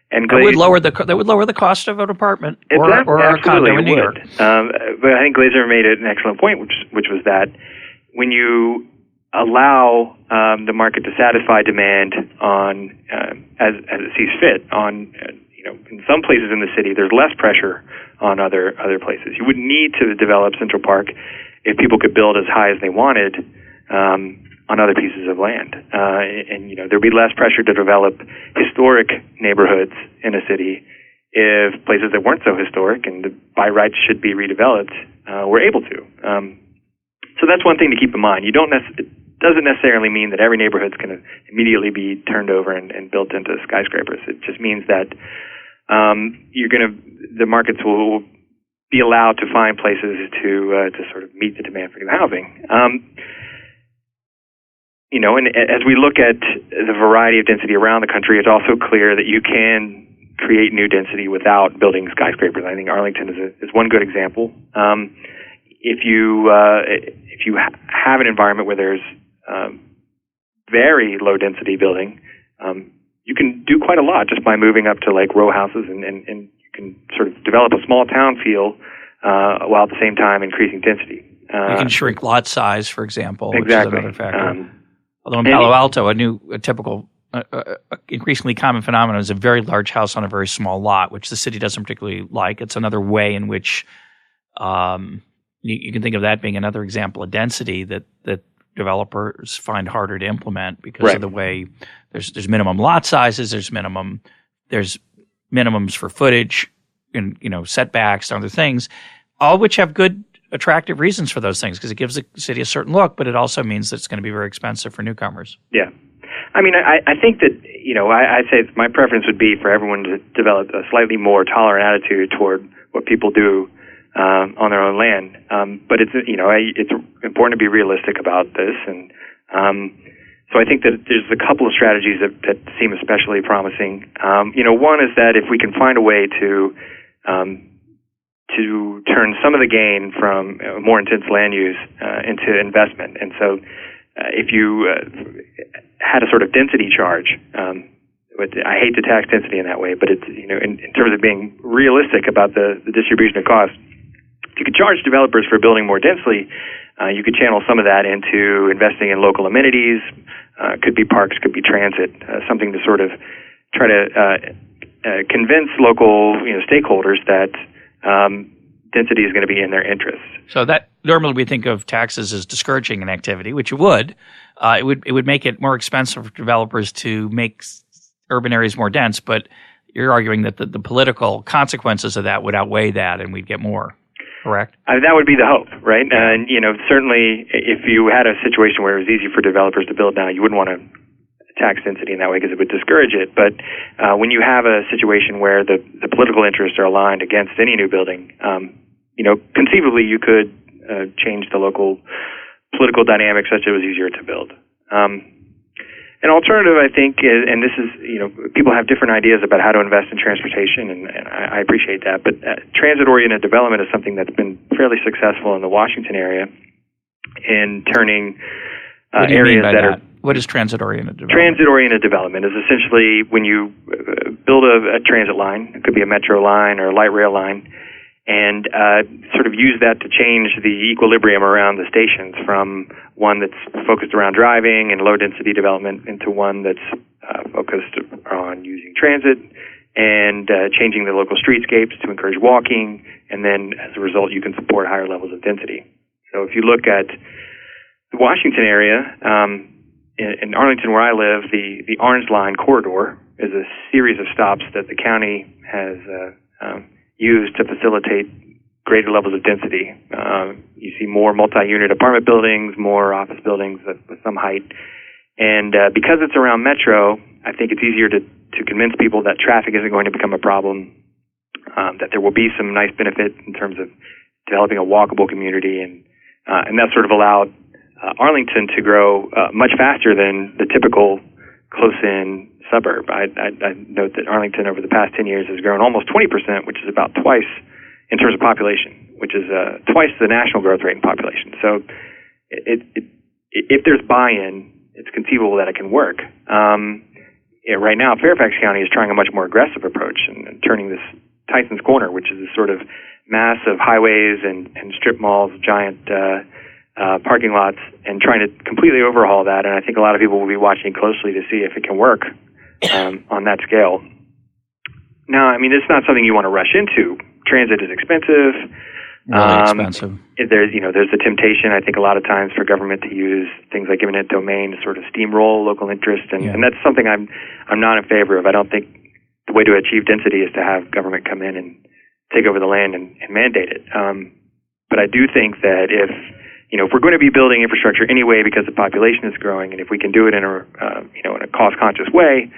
And that would lower the cost of an apartment or a condo in New York. But I think Glazer made an excellent point, which was that when you allow the market to satisfy demand on as it sees fit on in some places in the city, there's less pressure on other places. You wouldn't need to develop Central Park if people could build as high as they wanted on other pieces of land. And there'd be less pressure to develop historic neighborhoods in a city if places that weren't so historic and by rights should be redeveloped were able to. So that's one thing to keep in mind. It doesn't necessarily mean that every neighborhood's going to immediately be turned over and built into skyscrapers. It just means that the markets will be allowed to find places to sort of meet the demand for new housing. And as we look at the variety of density around the country, it's also clear that you can create new density without building skyscrapers. I think Arlington is one good example. If you have an environment where there's very low density building, you can do quite a lot just by moving up to like row houses, and you can sort of develop a small town feel while at the same time increasing density. You can shrink lot size, for example, exactly. Which is another factor. Although in Palo Alto, a typical, increasingly common phenomenon is a very large house on a very small lot, which the city doesn't particularly like. It's another way in which you can think of that being another example of density that developers find harder to implement because of the way there's minimum lot sizes, there's minimums for footage and setbacks and other things, all which have good attractive reasons for those things because it gives the city a certain look, but it also means that it's going to be very expensive for newcomers. Yeah. I mean, I think that, I say my preference would be for everyone to develop a slightly more tolerant attitude toward what people do on their own land. But it's important to be realistic about this. And so I think that there's a couple of strategies that seem especially promising. One is that if we can find a way to turn some of the gain from more intense land use into investment. And so if you had a sort of density charge, I hate to tax density in that way, but it's, in terms of being realistic about the distribution of cost, if you could charge developers for building more densely, you could channel some of that into investing in local amenities, could be parks, could be transit, something to sort of try to convince local stakeholders that density is going to be in their interests. So that normally we think of taxes as discouraging an activity, which it would. It would make it more expensive for developers to make urban areas more dense, but you're arguing that the political consequences of that would outweigh that and we'd get more, correct? That would be the hope, right? And, certainly if you had a situation where it was easy for developers to build now, you wouldn't want to tax density in that way because it would discourage it. But when you have a situation where the political interests are aligned against any new building, conceivably you could change the local political dynamics such that it was easier to build. An alternative, I think, and this is, people have different ideas about how to invest in transportation, and I appreciate that, but transit-oriented development is something that's been fairly successful in the Washington area in turning areas that are... What is transit-oriented development? Transit-oriented development is essentially when you build a transit line, it could be a metro line or a light rail line, and sort of use that to change the equilibrium around the stations from one that's focused around driving and low-density development into one that's focused on using transit and changing the local streetscapes to encourage walking, and then as a result you can support higher levels of density. So if you look at the Washington area, in Arlington where I live, the Orange Line corridor is a series of stops that the county has used to facilitate greater levels of density. You see more multi-unit apartment buildings, more office buildings with some height. And because it's around Metro, I think it's easier to convince people that traffic isn't going to become a problem, that there will be some nice benefit in terms of developing a walkable community. And that sort of allowed Arlington to grow much faster than the typical close-in suburb. I note that Arlington over the past 10 years has grown almost 20%, which is about twice in terms of population, which is twice the national growth rate in population. So if there's buy-in, it's conceivable that it can work. Right now, Fairfax County is trying a much more aggressive approach and turning this Tyson's Corner, which is a sort of mass of highways and strip malls, giant parking lots, and trying to completely overhaul that. And I think a lot of people will be watching closely to see if it can work on that scale. Now, I mean, it's not something you want to rush into. Transit is expensive. Really expensive. There's the temptation, I think, a lot of times for government to use things like eminent domain to sort of steamroll local interest, and that's something I'm not in favor of. I don't think the way to achieve density is to have government come in and take over the land and mandate it. But I do think that if we're going to be building infrastructure anyway because the population is growing, and if we can do it in a cost-conscious way,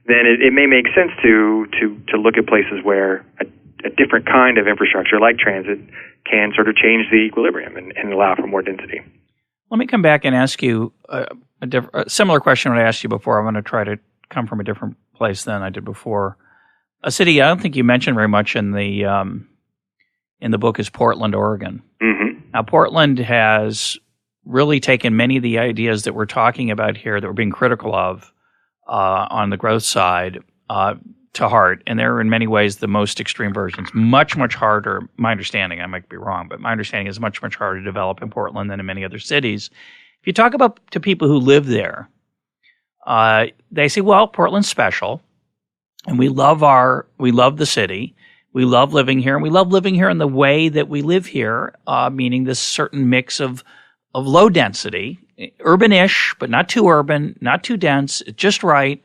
then it may make sense to look at places where a different kind of infrastructure like transit can sort of change the equilibrium and allow for more density. Let me come back and ask you a similar question that I asked you before. I'm going to try to come from a different place than I did before. A city I don't think you mentioned very much in the book is Portland, Oregon. Mm-hmm. Now, Portland has really taken many of the ideas that we're talking about here that we're being critical of on the growth side to heart, and they're in many ways the most extreme versions. Much, much harder, my understanding, I might be wrong, but my understanding is much, much harder to develop in Portland than in many other cities. If you talk about to people who live there, they say, well, Portland's special, and we love the city. We love living here, and we love living here in the way that we live here, meaning this certain mix of low density, urban-ish, but not too urban, not too dense, just right.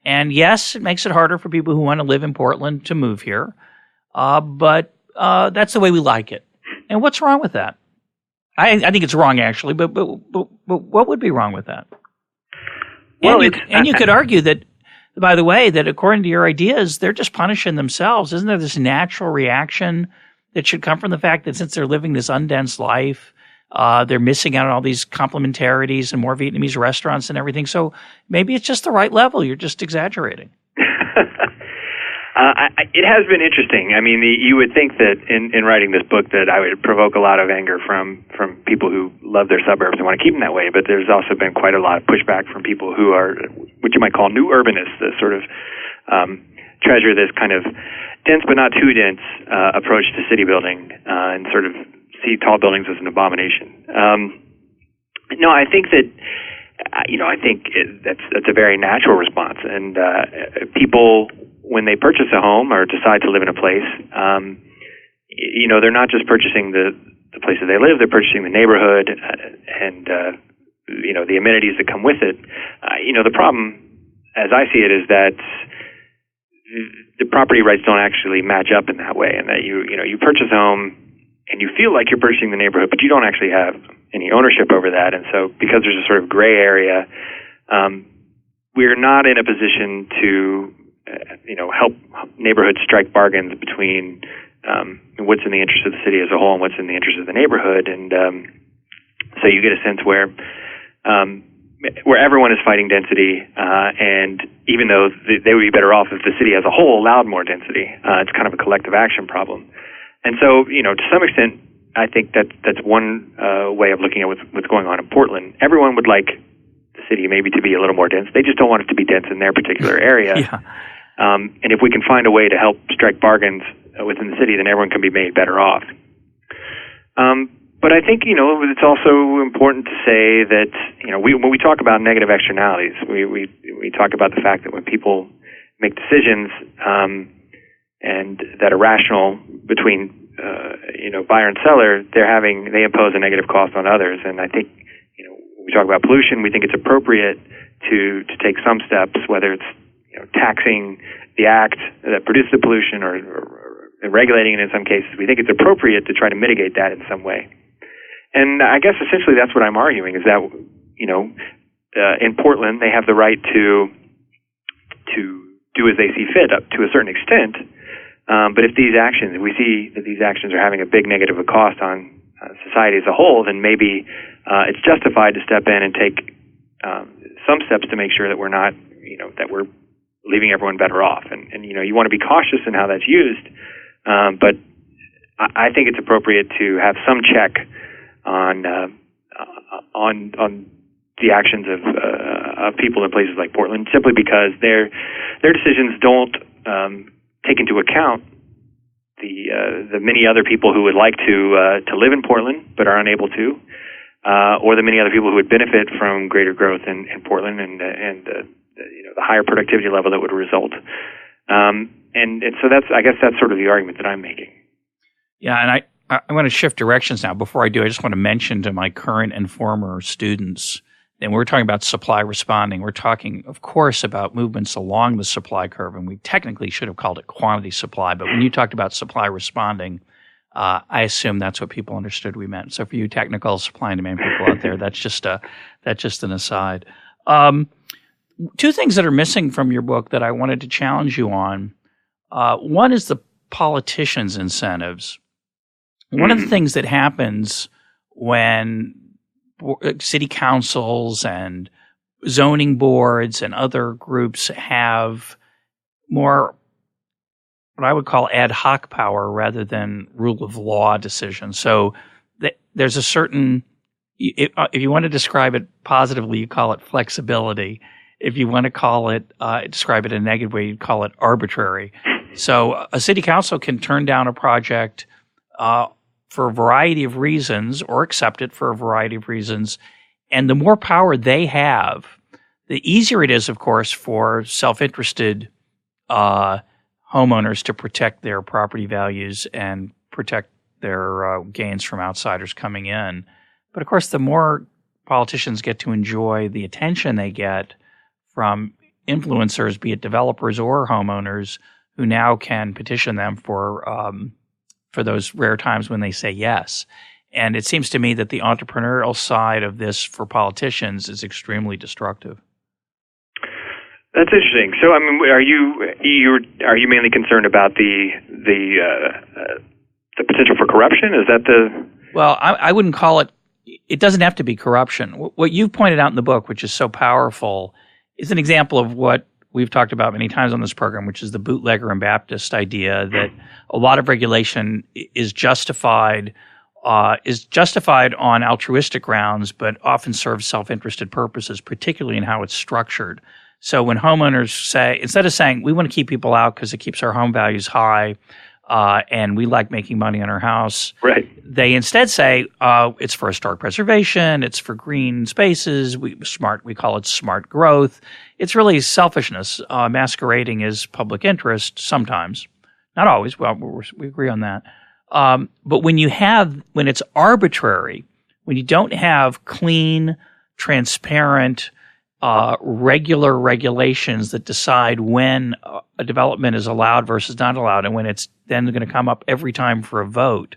And yes, it makes it harder for people who want to live in Portland to move here, but that's the way we like it. And what's wrong with that? I think it's wrong, actually, but what would be wrong with that? Well, and you could argue that, by the way, that according to your ideas, they're just punishing themselves. Isn't there this natural reaction that should come from the fact that since they're living this undense life, they're missing out on all these complementarities and more Vietnamese restaurants and everything? So maybe it's just the right level. You're just exaggerating. It has been interesting. I mean, you would think that in writing this book that I would provoke a lot of anger from people who love their suburbs and want to keep them that way, but there's also been quite a lot of pushback from people who are what you might call new urbanists, that sort of treasure this kind of dense but not too dense approach to city building and sort of see tall buildings as an abomination. No, I think that that's a very natural response, and people, when they purchase a home or decide to live in a place, they're not just purchasing the place that they live; they're purchasing the neighborhood and the amenities that come with it. The problem, as I see it, is that the property rights don't actually match up in that way, and that you purchase a home and you feel like you're purchasing the neighborhood, but you don't actually have any ownership over that. And so, because there's a sort of gray area, we're not in a position to help neighborhoods strike bargains between what's in the interest of the city as a whole and what's in the interest of the neighborhood. And so you get a sense where everyone is fighting density, and even though they would be better off if the city as a whole allowed more density, it's kind of a collective action problem. And so, to some extent, I think that's one way of looking at what's going on in Portland. Everyone would like the city maybe to be a little more dense. They just don't want it to be dense in their particular area. Yeah. And if we can find a way to help strike bargains within the city, then everyone can be made better off. But I think, it's also important to say that, when we talk about negative externalities, we talk about the fact that when people make decisions and that are rational between, buyer and seller, they impose a negative cost on others. And I think, when we talk about pollution, we think it's appropriate to take some steps, whether it's taxing the act that produced the pollution or regulating it in some cases. We think it's appropriate to try to mitigate that in some way. And I guess essentially that's what I'm arguing, is that, in Portland, they have the right to do as they see fit up to a certain extent. But if we see that these actions are having a big negative cost on society as a whole, then maybe it's justified to step in and take some steps to make sure that we're not, that we're leaving everyone better off. And you want to be cautious in how that's used. But I think it's appropriate to have some check on the actions of people in places like Portland, simply because their decisions don't take into account the many other people who would like to live in Portland but are unable to, or the many other people who would benefit from greater growth in Portland and the higher productivity level that would result. And so I guess that's sort of the argument that I'm making. Yeah, and I want to shift directions now. Before I do, I just want to mention to my current and former students, and we're talking about supply responding. We're talking, of course, about movements along the supply curve, and we technically should have called it quantity supply. But when you talked about supply responding, I assume that's what people understood we meant. So for you technical supply and demand people out there, that's just an aside. Two things that are missing from your book that I wanted to challenge you on. One is the politicians' incentives. One of the things that happens when city councils and zoning boards and other groups have more what I would call ad hoc power rather than rule of law decisions. So there's a certain, if you want to describe it positively, you call it flexibility. If you want to call it, describe it in a negative way, you call it arbitrary. So a city council can turn down a project for a variety of reasons or accept it for a variety of reasons. And the more power they have, the easier it is, of course, for self-interested homeowners to protect their property values and protect their gains from outsiders coming in. But, of course, the more politicians get to enjoy the attention they get from influencers, be it developers or homeowners, who now can petition them for those rare times when they say yes. And it seems to me that the entrepreneurial side of this for politicians is extremely destructive. That's interesting. So, I mean, are you mainly concerned about the potential for corruption? Is that the? Well, I wouldn't call it. It doesn't have to be corruption. What you've pointed out in the book, which is so powerful, is an example of what we've talked about many times on this program, which is the bootlegger and Baptist idea that a lot of regulation is justified on altruistic grounds, but often serves self-interested purposes, particularly in how it's structured. So when homeowners say, instead of saying, we want to keep people out because it keeps our home values high, and we like making money on our house, right, they instead say, it's for historic preservation, it's for green spaces, we call it smart growth. It's really selfishness masquerading as public interest sometimes. Not always. Well, we agree on that. But when it's arbitrary, when you don't have clean, transparent, regular regulations that decide when a development is allowed versus not allowed, and when it's then going to come up every time for a vote,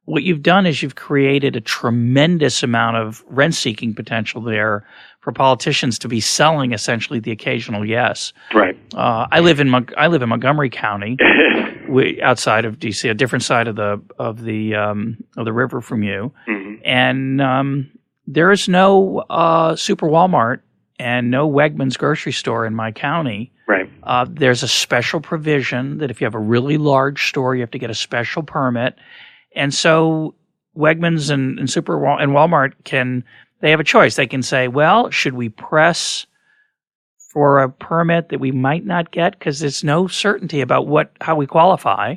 what you've done is you've created a tremendous amount of rent-seeking potential there for politicians to be selling essentially the occasional yes. Right. I live in Montgomery County, outside of D.C., a different side of the river from you, and there is no Super Walmart and no Wegmans grocery store in my county. Right. There's a special provision that if you have a really large store, you have to get a special permit. And so Wegmans and Walmart they have a choice. They can say, well, should we press for a permit that we might not get because there's no certainty about how we qualify?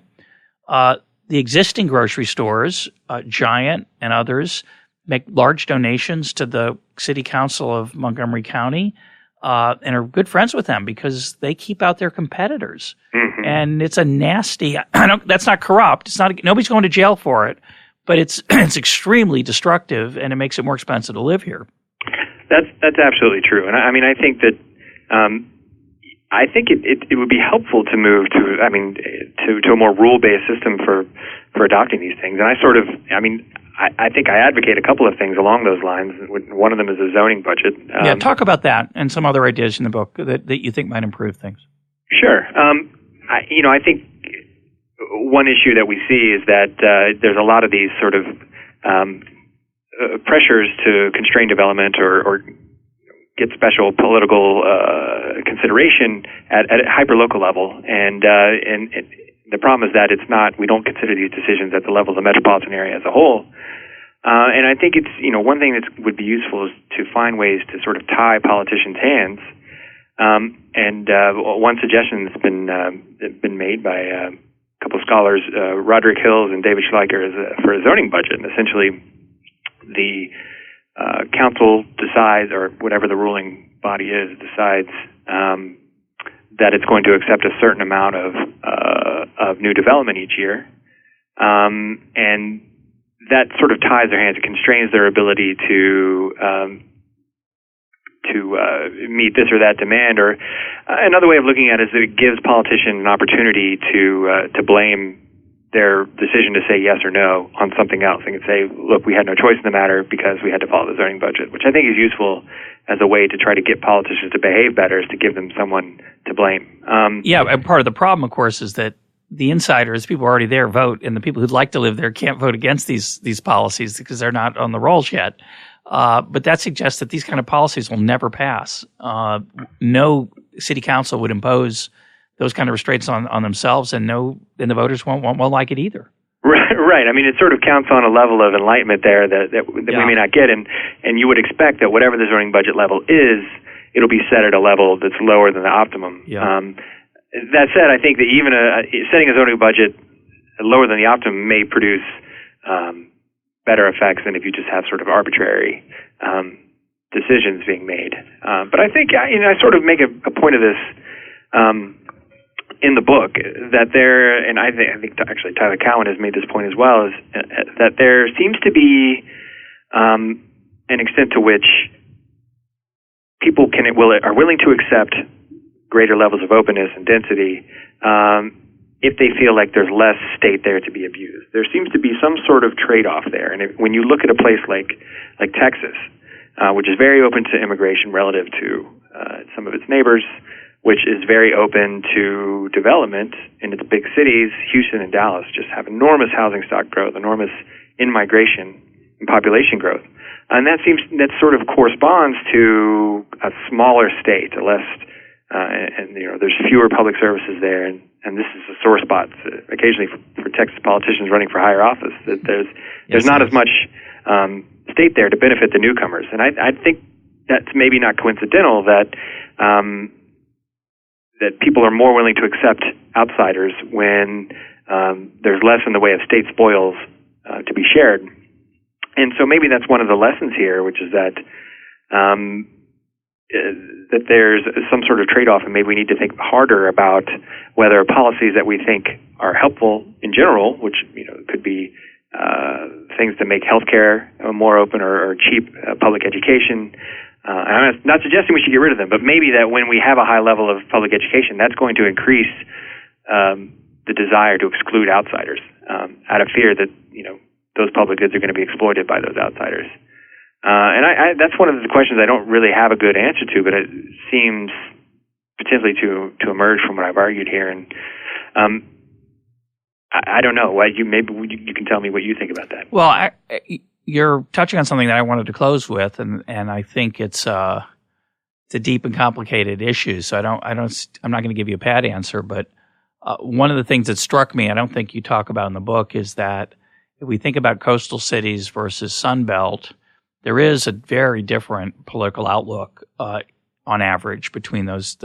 The existing grocery stores, Giant and others, make large donations to the City Council of Montgomery County and are good friends with them because they keep out their competitors. Mm-hmm. And it's a nasty – that's not corrupt. It's not – nobody's going to jail for it, but it's extremely destructive, and it makes it more expensive to live here. That's absolutely true. And I mean, I think that I think it would be helpful to move to a more rule-based system for adopting these things. And I think I advocate a couple of things along those lines. One of them is a zoning budget. Talk about that and some other ideas in the book that you think might improve things. Sure. I think one issue that we see is that there's a lot of these sort of pressures to constrain development or get special political consideration at a hyper-local level. And the problem is that we don't consider these decisions at the level of the metropolitan area as a whole. And I think it's, one thing that would be useful is to find ways to sort of tie politicians' hands. One suggestion that's been made by a couple of scholars, Roderick Hills and David Schleicher, for a zoning budget. And essentially, the council decides, or whatever the ruling body is, decides that it's going to accept a certain amount of new development each year, and that sort of ties their hands. It constrains their ability to meet this or that demand. Or another way of looking at it is that it gives politicians an opportunity to blame their decision to say yes or no on something else. They can say, look, we had no choice in the matter because we had to follow the zoning budget, which I think is useful as a way to try to get politicians to behave better, is to give them someone to blame. And part of the problem, of course, is that the insiders, people already there, vote, and the people who'd like to live there can't vote against these policies because they're not on the rolls yet. But that suggests that these kind of policies will never pass. No city council would impose those kind of restraints on themselves, and the voters won't like it either. Right. I mean, it sort of counts on a level of enlightenment there that we may not get, and you would expect that whatever the zoning budget level is, it'll be set at a level that's lower than the optimum. Yeah. That said, I think that even setting a zoning budget lower than the optimum may produce better effects than if you just have sort of arbitrary decisions being made. But I think I sort of make a point of this in the book, that and I think actually Tyler Cowen has made this point as well, is that there seems to be an extent to which people are willing to accept greater levels of openness and density if they feel like there's less state there to be abused. There seems to be some sort of trade-off there. And when you look at a place like Texas, which is very open to immigration relative to some of its neighbors, which is very open to development in its big cities, Houston and Dallas just have enormous housing stock growth, enormous in-migration and population growth. And that sort of corresponds to a smaller state, a less, and there's fewer public services there, and this is a sore spot occasionally for Texas politicians running for higher office. That there's not as much state there to benefit the newcomers, and I think that's maybe not coincidental that people are more willing to accept outsiders when there's less in the way of state spoils to be shared. And so maybe that's one of the lessons here, which is that that there's some sort of trade-off, and maybe we need to think harder about whether policies that we think are helpful in general, which could be things to make healthcare more open or cheap public education. And I'm not suggesting we should get rid of them, but maybe that when we have a high level of public education, that's going to increase the desire to exclude outsiders out of fear that those public goods are going to be exploited by those outsiders. And that's one of the questions I don't really have a good answer to, but it seems potentially to emerge from what I've argued here. And I don't know. Maybe you can tell me what you think about that. Well, you're touching on something that I wanted to close with, and I think it's a deep and complicated issue. So I'm not going to give you a pat answer, but one of the things that struck me, I don't think you talk about in the book, is that if we think about coastal cities versus Sunbelt, there is a very different political outlook on average between those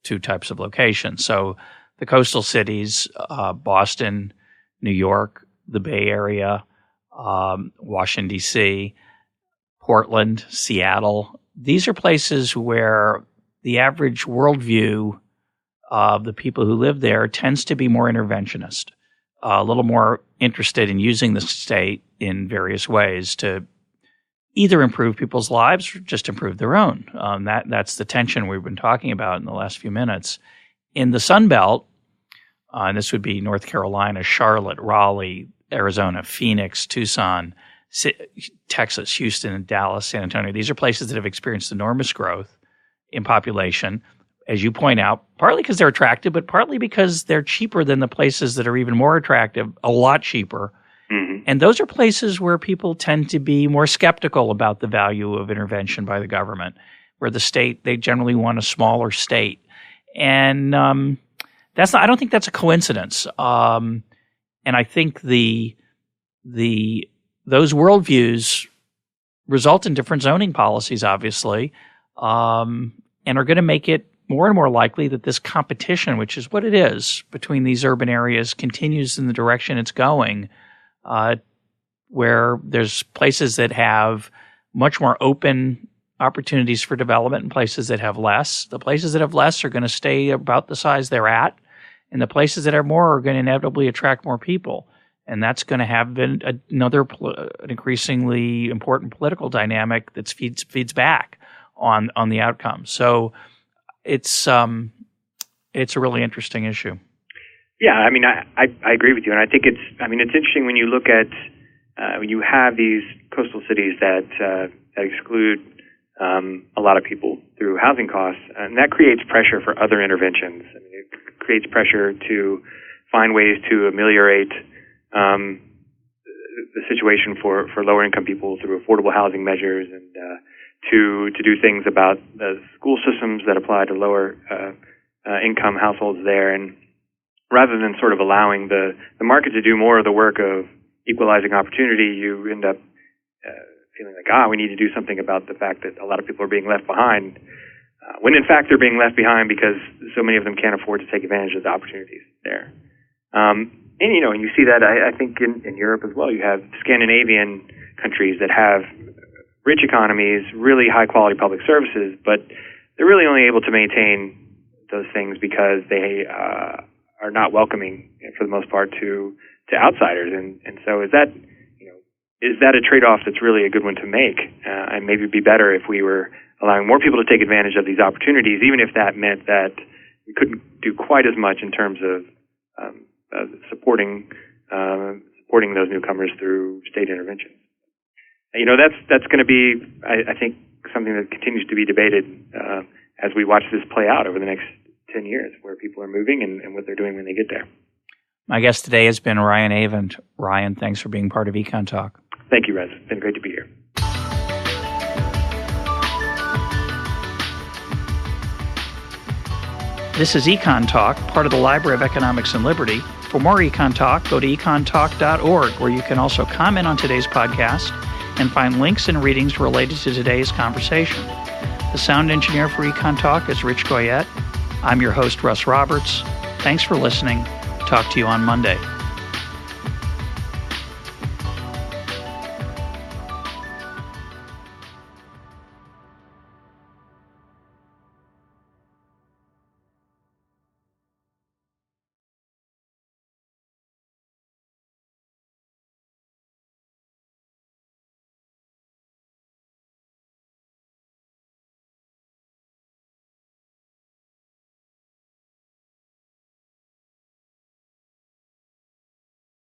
two types of locations. So the coastal cities, Boston, New York, the Bay Area, Washington, D.C., Portland, Seattle, these are places where the average worldview of the people who live there tends to be more interventionist, a little more interested in using the state in various ways to either improve people's lives or just improve their own. That's the tension we've been talking about in the last few minutes. In the Sun Belt, and this would be North Carolina, Charlotte, Raleigh, Arizona, Phoenix, Tucson, Texas, Houston, and Dallas, San Antonio. These are places that have experienced enormous growth in population, as you point out, partly because they're attractive, but partly because they're cheaper than the places that are even more attractive, a lot cheaper. Mm-hmm. And those are places where people tend to be more skeptical about the value of intervention by the government, where the state, they generally want a smaller state. And I don't think that's a coincidence. And I think those worldviews result in different zoning policies, obviously, and are going to make it more and more likely that this competition, which is what it is, between these urban areas continues in the direction it's going, where there's places that have much more open opportunities for development and places that have less. The places that have less are going to stay about the size they're at, and the places that have more are going to inevitably attract more people. And that's going to have an increasingly important political dynamic that feeds back on the outcome. So it's a really interesting issue. Yeah, I mean, I agree with you, and I think it's interesting when you look at when you have these coastal cities that exclude a lot of people through housing costs, and that creates pressure for other interventions. I mean, it creates pressure to find ways to ameliorate the situation for lower income people through affordable housing measures, and to do things about the school systems that apply to lower income households there. And rather than sort of allowing the market to do more of the work of equalizing opportunity, you end up feeling like, we need to do something about the fact that a lot of people are being left behind, when in fact they're being left behind because so many of them can't afford to take advantage of the opportunities there. And you see that, I think, in Europe as well. You have Scandinavian countries that have rich economies, really high-quality public services, but they're really only able to maintain those things because they are not welcoming, for the most part, to outsiders. And so is that a trade-off that's really a good one to make? And maybe it'd be better if we were allowing more people to take advantage of these opportunities, even if that meant that we couldn't do quite as much in terms of supporting those newcomers through state intervention. That's going to be, I think, something that continues to be debated as we watch this play out over the next 10 years, where people are moving and what they're doing when they get there. My guest today has been Ryan Avent. Ryan, thanks for being part of EconTalk. Thank you, Rez. It's been great to be here. This is EconTalk, part of the Library of Economics and Liberty. For more EconTalk, go to econtalk.org, where you can also comment on today's podcast and find links and readings related to today's conversation. The sound engineer for EconTalk is Rich Goyette. I'm your host, Russ Roberts. Thanks for listening. Talk to you on Monday.